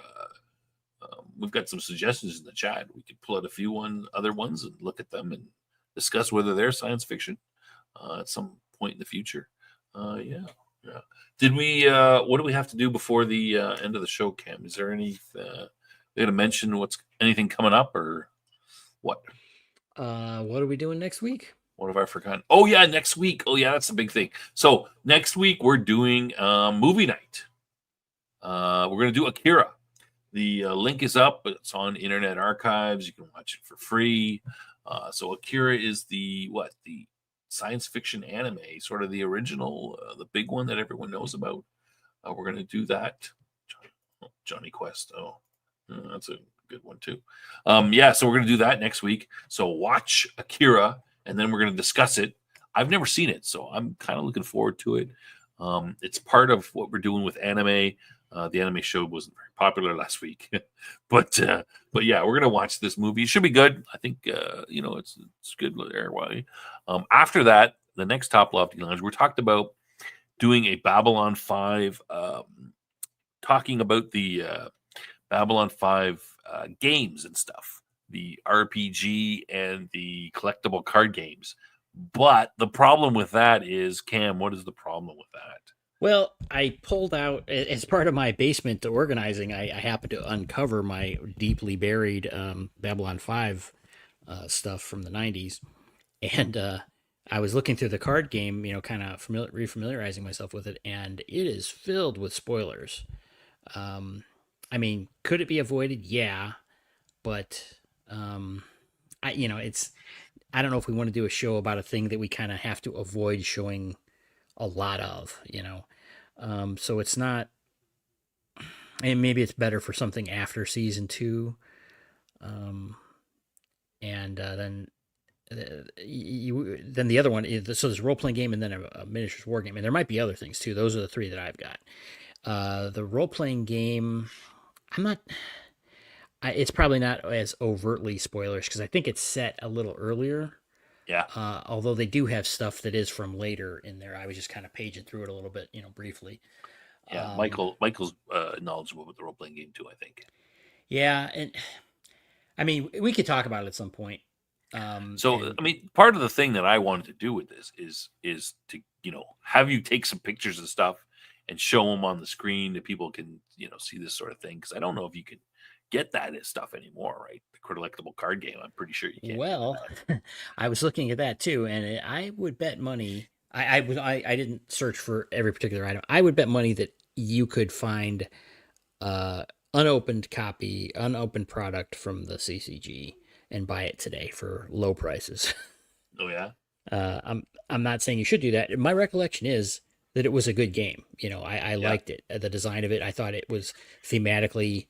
We've got some suggestions in the chat. We could pull out a few other ones and look at them and discuss whether they're science fiction at some point in the future. Yeah. Did we? What do we have to do before the end of the show, Cam? Is there any? We got to mention anything coming up or what?
What are we doing next week?
What have I forgotten? Oh yeah, next week. Oh yeah, that's a big thing. So next week we're doing movie night. We're gonna do Akira. The link is up. It's on Internet Archives. You can watch it for free. So Akira is the science fiction anime, sort of the original, the big one that everyone knows about. We're going to do that. Johnny Quest. Oh, that's a good one too. So we're going to do that next week. So watch Akira, and then we're going to discuss it. I've never seen it, so I'm kind of looking forward to it. It's part of what we're doing with anime. The anime show wasn't very popular last week, but yeah, we're gonna watch this movie. It should be good. I think it's good. After that, the next Toplofty Lounge, we're talked about doing a Babylon 5, talking about the Babylon 5 games and stuff, the RPG and the collectible card games. But the problem with that is, Cam, what is the problem with that?
Well, I pulled out, as part of my basement organizing, I happened to uncover my deeply buried Babylon 5 stuff from the 90s. And I was looking through the card game, kind of refamiliarizing myself with it, and it is filled with spoilers. I mean, could it be avoided? Yeah. But, I don't know if we want to do a show about a thing that we kind of have to avoid showing a lot of, so it's not, and maybe it's better for something after season 2. And then the other one is, so there's a role-playing game and then a miniatures war game, and there might be other things too. Those are the 3 that I've got. The role playing game, I'm not. It's probably not as overtly spoilers because I think it's set a little earlier.
Yeah,
Although they do have stuff that is from later in there. I was just kind of paging through it a little bit, briefly.
yeah.
Um,
Michael's knowledgeable with the role playing game too. I think.
yeah, and I mean, we could talk about it at some point.
So,
And
I mean, part of the thing that I wanted to do with this is to have you take some pictures and stuff and show them on the screen that people can see this sort of thing, because I don't know if you can get that as stuff anymore, right? The collectible card game, I'm pretty sure you can't do
well,
that.
I was looking at that too, and I would bet money. I didn't search for every particular item. I would bet money that you could find uh unopened product from the CCG and buy it today for low prices.
Oh yeah,
I'm not saying you should do that. My recollection is that it was a good game. I
yeah,
liked it. The design of it, I thought it was thematically,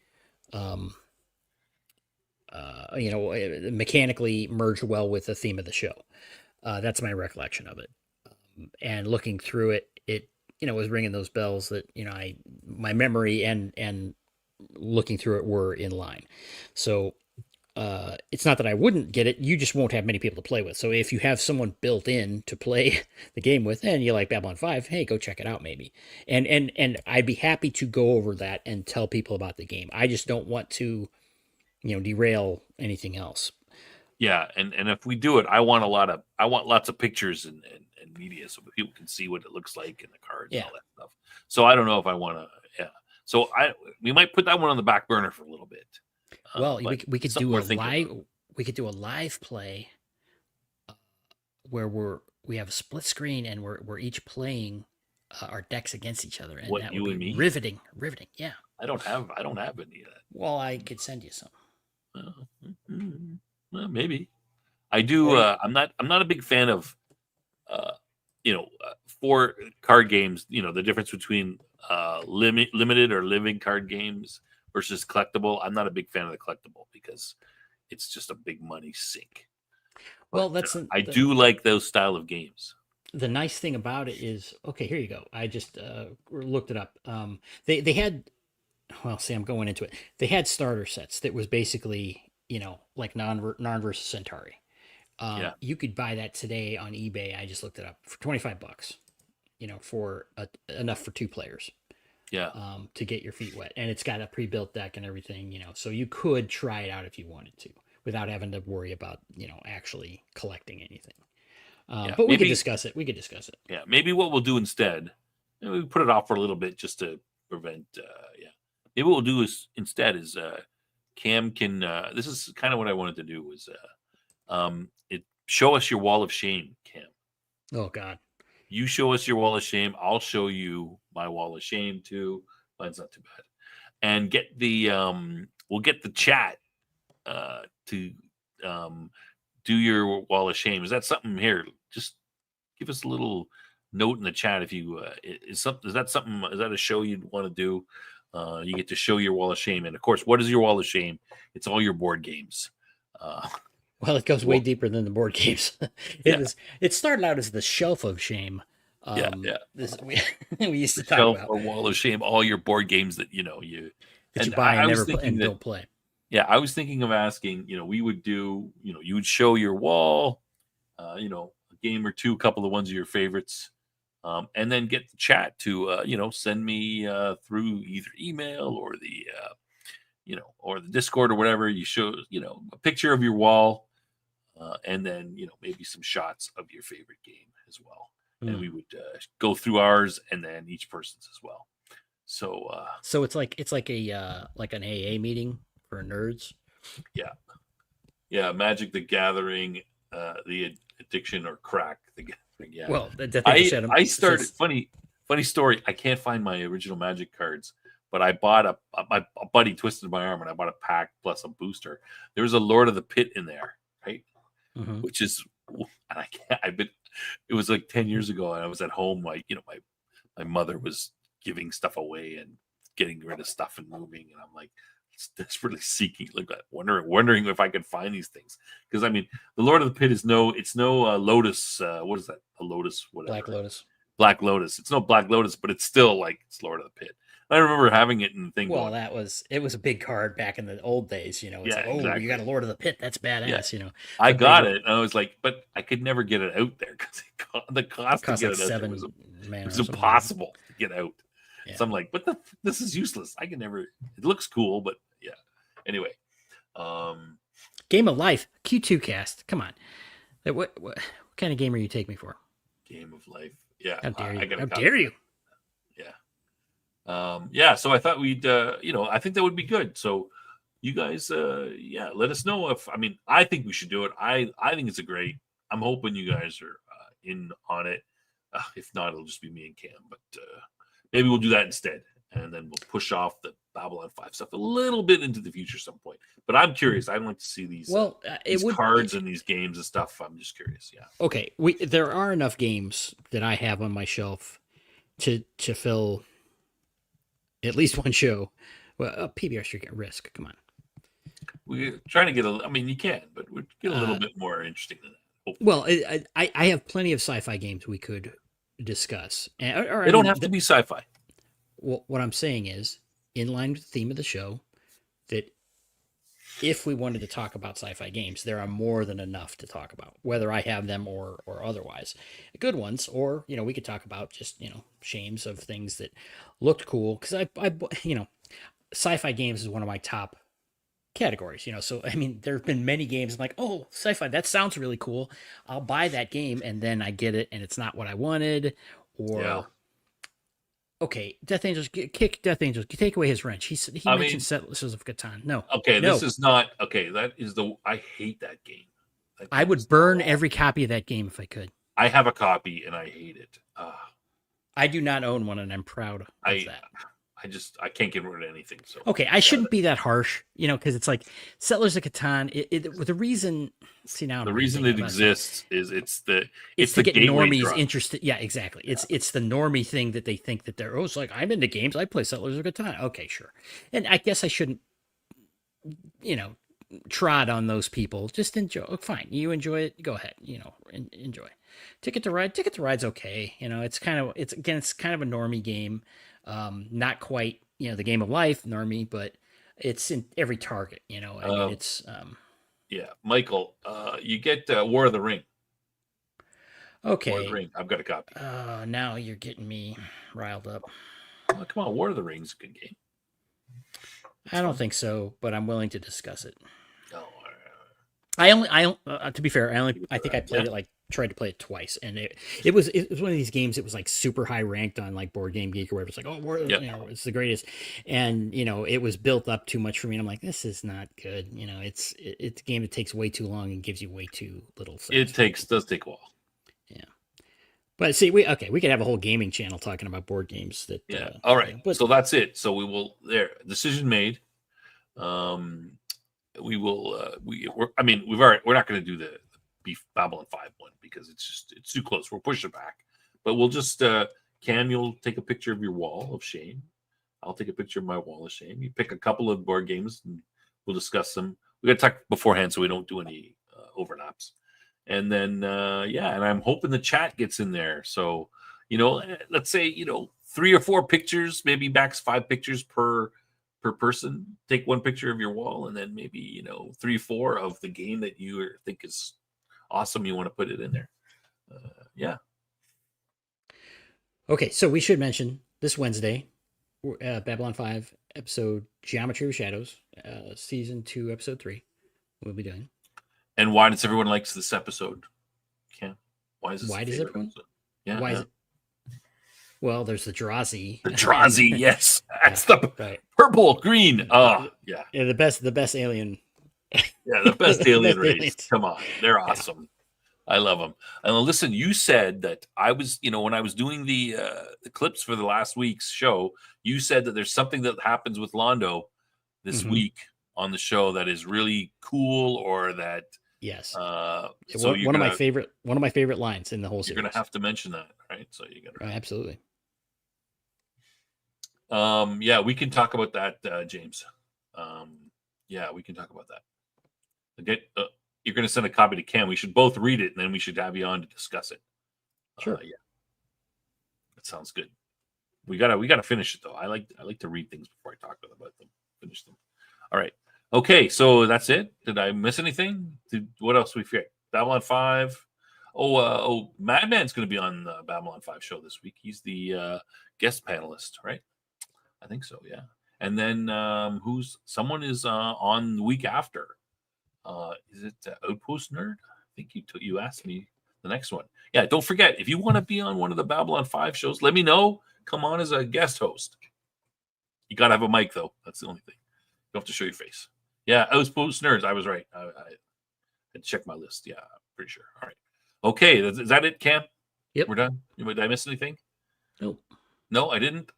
um, mechanically merged well with the theme of the show. That's my recollection of it. And looking through it, it was ringing those bells that my memory and looking through it were in line. So it's not that I wouldn't get it. You just won't have many people to play with. So if you have someone built in to play the game with, and you like Babylon 5, hey, go check it out maybe. And I'd be happy to go over that and tell people about the game. I just don't want to, derail anything else.
yeah. And if we do it, I want lots of pictures and media so that people can see what it looks like and the cards and
Yeah.
all that stuff. So I don't know if I want to. Yeah. So we might put that one on the back burner for a little bit.
Well,
But
we could
something
do a
we're thinking
live
about.
we could do a live play where we have a split screen and we're each playing our decks against each other, and
What,
that would
you
be
and me?
riveting. Yeah.
I don't have any of that.
Well, I could send you some.
Well, maybe I do.
Or
I'm not a big fan of uh, for card games. The difference between limited or living card games versus collectible. I'm not a big fan of the collectible because it's just a big money sink.
well,
But
that's
I do like those style of games.
the nice thing about it is, okay, here you go. I just looked it up. They had, well, see, I'm going into it. They had starter sets that was basically, like non versus Centauri.
Yeah,
You could buy that today on eBay. I just looked it up for $25. For enough for two players.
yeah,
To get your feet wet, and it's got a pre-built deck and everything. So you could try it out if you wanted to, without having to worry about actually collecting anything.
yeah.
But we could
Maybe,
discuss it. We could discuss it.
yeah. Maybe what we'll do instead, we put it off for a little bit just to prevent. Yeah. Maybe what we'll do is Cam can. This is kind of what I wanted to do was it show us your wall of shame, Cam.
Oh God.
You show us your wall of shame. I'll show you my wall of shame too. Mine's not too bad. And we'll get the chat to do your wall of shame. Is that something here? Just give us a little note in the chat if you is that a show you'd want to do? You get to show your wall of shame, and of course, what is your wall of shame? It's all your board games. Uh,
Well, it goes way
well,
deeper than the board games.
yeah,
It started out as the shelf of shame.
yeah.
This we used to
The
talk
shelf
about
or wall of shame, all your board games that you.
that you
And
buy
I
and
was
never play
thinking
and
that,
don't play.
yeah, I was thinking of asking, we would do, you would show your wall, a game or two, a couple of ones of your favorites, and then get the chat to, send me through either email or or the Discord or whatever. You show, a picture of your wall, and then, maybe some shots of your favorite game as well. And
Mm.
we would go through ours and then each person's as well. So,
So it's like a like an AA meeting for nerds.
yeah. Yeah, Magic the Gathering, the Addiction or Crack the Gathering. Yeah,
Well, the thing
I
said
I started funny story. I can't find my original Magic cards, but I bought a buddy twisted my arm and I bought a pack plus a booster. There was a Lord of the Pit in there, right?
Mhm.
Which is, and I can't. I've been. It was like 10 years ago, and I was at home. My mother was giving stuff away and getting rid of stuff and moving, and I'm like desperately seeking, like wondering if I could find these things. Because I mean, the Lord of the Pit is it's no Lotus. What is that? A Lotus,
Black
whatever.
Lotus.
Black Lotus. It's no Black Lotus, but it's still like it's Lord of the Pit. I remember having it in the thing.
Well,
going,
it was a big card back in the old days. It's
yeah,
like, oh, you
exactly.
got a Lord of the Pit. That's
Yeah,
badass.
I
The big
got it, and I was like, but I could never get it out there because the cost to
cost
get
like
it out there was
7 mana or something.
impossible to get out.
Yeah.
So I'm like, this is useless. I can never. It looks cool, but yeah. Anyway,
Game of Life Q2 cast. Come on, what kind of game are you taking me for?
Game of Life. Yeah,
How dare you?
I got
How dare you?
Yeah. Yeah. So I thought we'd, I think that would be good. So you guys, let us know if. I mean, I think we should do it. I think it's a great. I'm hoping you guys are in on it. If not, it'll just be me and Cam. But maybe we'll do that instead, and then we'll push off the Babylon 5 stuff a little bit into the future some point. But I'm curious. I'd like to see these cards and these games and stuff. I'm just curious. Yeah.
Okay, there are enough games that I have on my shelf to fill at least one show. Well, PBR Street at Risk. Come on.
We're trying to get I mean, you can, but we'd get a little bit more interesting than that. Hopefully.
Well, I have plenty of sci-fi games we could discuss.
They don't have to be sci-fi.
Well, what I'm saying is, in line with the theme of the show, that if we wanted to talk about sci-fi games, there are more than enough to talk about, whether I have them or otherwise. Good ones, or, we could talk about just, shames of things that looked cool. Because sci-fi games is one of my top categories, so I mean there have been many games I'm like, oh, sci-fi, that sounds really cool, I'll buy that game, and then I get it and it's not what I wanted, or okay, Death Angels, kick Death Angels, take away his wrench. He mentioned Settlers of Catan. No,
this is not okay. That is I hate that game.
I would burn every copy of that game if I could.
I have a copy and I hate it.
I do not own one, and I'm proud of that.
I can't get rid of anything. So
okay, I shouldn't be that harsh, because it's like Settlers of Catan. The reason, the
reason it exists is it's
to get normies interested. Yeah, exactly. Yeah. It's the normie thing that they think that they're. Oh, it's like, I'm into games. I play Settlers of Catan. Okay, sure. And I guess I shouldn't, trod on those people. Just enjoy. Oh, fine, you enjoy it. Go ahead. Enjoy. Ticket to Ride's okay. It's kind of a normie game. Not quite, the Game of Life normie, but it's in every target, it's
Michael, you get War of the Ring.
Okay.
War of the Ring. I've got a copy.
Now you're getting me riled up.
Oh, come on, War of the Ring's a good game.
I don't think so, but I'm willing to discuss it. To be fair, I think I played it tried to play it twice, and it was one of these games. It was like super high ranked on like Board Game Geek or whatever. It's like, oh, it's the greatest, and it was built up too much for me. And I'm like, this is not good. It's a game that takes way too long and gives you way too little.
It does take a while.
Yeah, but see, we could have a whole gaming channel talking about board games.
All right, so that's it. So we will decision made. We will. We're not going to do the Beef Babylon 5 one because it's too close. We'll push it back, but we'll just Cam, you'll take a picture of your wall of shame. I'll take a picture of my wall of shame. You pick a couple of board games and we'll discuss them. We got to talk beforehand so we don't do any overlaps. And then and I'm hoping the chat gets in there. So let's say 3 or 4 pictures, maybe max 5 pictures per person. Take one picture of your wall, and then maybe 3 or 4 of the game that you think is awesome. You want to put it in there.
Okay, so we should mention this Wednesday, Babylon 5 episode Geometry of Shadows, season 2, episode 3. We'll be doing.
And why does everyone likes this episode? Why is this?
Why does everyone?
Episode? Yeah.
Why is it? Well, there's the Drazi.
The Drazi, yes, that's the purple, green. Yeah.
Yeah, the best alien.
Yeah, the best alien race. Aliens. Come on, they're awesome. I love them. And listen, you said that I was, when I was doing the clips for the last week's show, you said that there's something that happens with Londo this week on the show that is really cool, or that
yes.
So
one of my favorite lines in the whole series.
You're gonna have to mention that, right? So you got
absolutely.
We can talk about that, James. We can talk about that. You're going to send a copy to Cam. We should both read it, and then we should have you on to discuss it.
Sure.
That sounds good. we gotta finish it though. I like to read things before I talk about them. Finish them. All right. Okay, so that's it. Did I miss anything? What else we forget? Babylon 5. Madman's going to be on the Babylon 5 show this week. He's the guest panelist, right? I think so, yeah. And then someone is on the week after. Is it Outpost Nerd? I think you asked me the next one. Yeah, don't forget, if you want to be on one of the Babylon 5 shows, let me know. Come on as a guest host. You got to have a mic, though. That's the only thing. You don't have to show your face. Yeah, Outpost Nerds. I was right. I had to check my list. Yeah, pretty sure. All right. Okay, is that it, Cam?
Yep.
We're done? Did I miss anything?
Nope.
No, I didn't.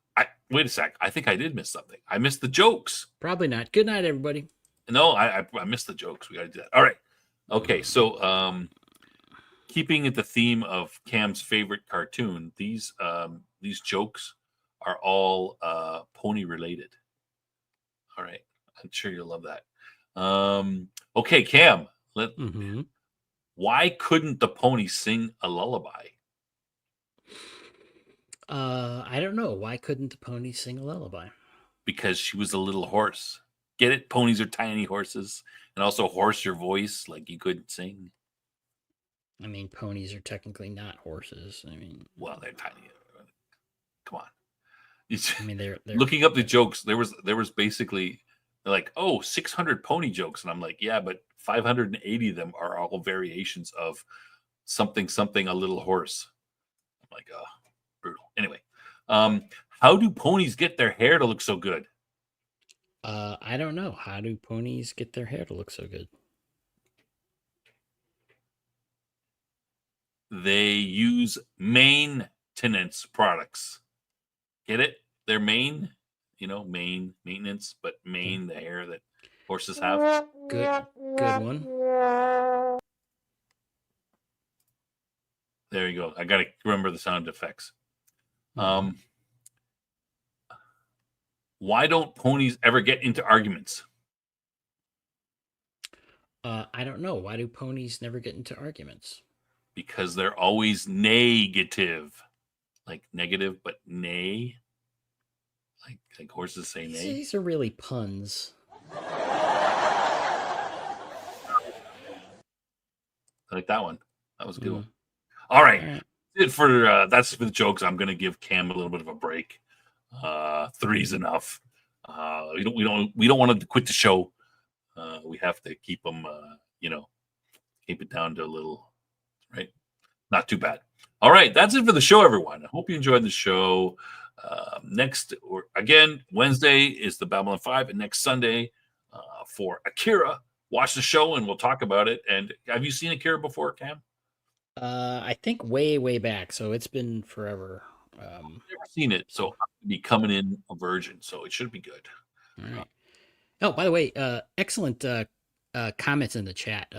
Wait a sec. I think I did miss something. I missed the jokes.
Probably not. Good night, everybody.
No, I missed the jokes. We got to do that. All right. Okay, so keeping at the theme of Cam's favorite cartoon, these jokes are all pony related. All right. I'm sure you'll love that. Okay, Cam. Why couldn't the pony sing a lullaby?
I don't know. Why couldn't the pony sing a lullaby?
Because she was a little horse. Get it? Ponies are tiny horses. And also hoarse your voice like you couldn't sing.
I mean, ponies are technically not horses. I mean,
well, they're tiny. Come on.
I mean, they're
looking up the jokes. There was basically like, 600 pony jokes. And I'm like, yeah, but 580 of them are all variations of something, a little horse. I'm like, brutal. Anyway, how do ponies get their hair to look so good?
I don't know. How do ponies get their hair to look so good?
They use maintenance products. Get it? They're maintenance, but the hair that horses have.
Good one.
There you go. I got to remember the sound effects. Why don't ponies ever get into arguments?
I don't know. Why do ponies never get into arguments?
Because they're always negative. Like negative, but nay. Like horses say nay.
These are really puns.
I like that one. That was a good one. All right. That's for the jokes. I'm going to give Cam a little bit of a break. 3's enough. We don't want to quit the show. We have to keep them, keep it down to a little, right? Not too bad. All right, that's it for the show, everyone. I hope you enjoyed the show. Wednesday is the Babylon 5, and next Sunday for Akira. Watch the show, and we'll talk about it. And have you seen Akira before, Cam?
I think way back, so it's been forever.
I've never seen it, so I'll be coming in a virgin, so it should be good.
All right. Oh, by the way, excellent comments in the chat.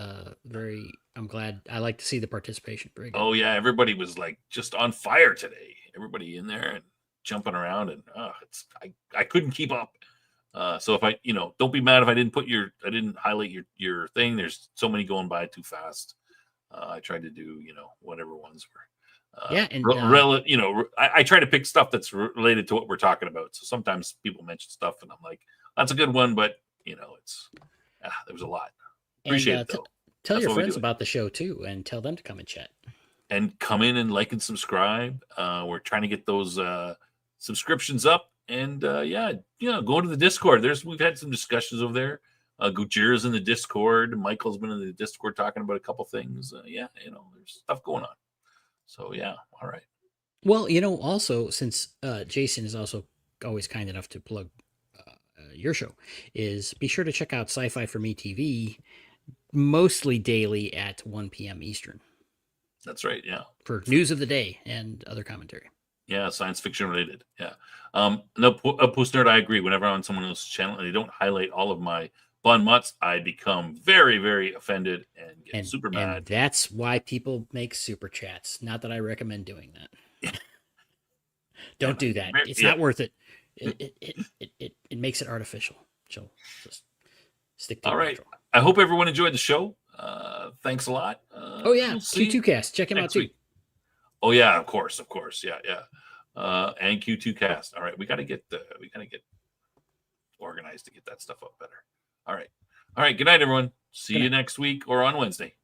I'm glad. I like to see the participation. Very good.
Oh yeah, everybody was like just on fire today. Everybody in there and jumping around, and I couldn't keep up. So if I, don't be mad if I didn't highlight your thing. There's so many going by too fast. I tried to do, whatever ones were. I try to pick stuff that's related to what we're talking about. So sometimes people mention stuff, and I'm like, that's a good one, but it's there was a lot. Appreciate it though.
Tell your friends about the show too, and tell them to come and chat.
And come in and like and subscribe. We're trying to get those subscriptions up, and go to the Discord. We've had some discussions over there. Gujira's in the Discord. Michael's been in the Discord talking about a couple things. There's stuff going on. So yeah, all right.
Well, also since Jason is also always kind enough to plug your show, is be sure to check out Sci-Fi for Me TV, mostly daily at 1 p.m. Eastern.
That's right. Yeah.
For news of the day and other commentary.
Yeah, science fiction related. Yeah. Post Nerd, I agree. Whenever I'm on someone else's channel and they don't highlight all of my Bon Mutts, I become very, very offended and get super mad.
And that's why people make super chats. Not that I recommend doing that. Don't do that. It's not worth it. It makes it artificial. So just stick to it. All right.
Natural. I hope everyone enjoyed the show. Thanks a lot.
Q2 Cast. Check him out too.
Oh yeah, of course. Yeah. and Q2 Cast. All right, we got to get organized to get that stuff up better. All right. Good night, everyone. See you next week or on Wednesday.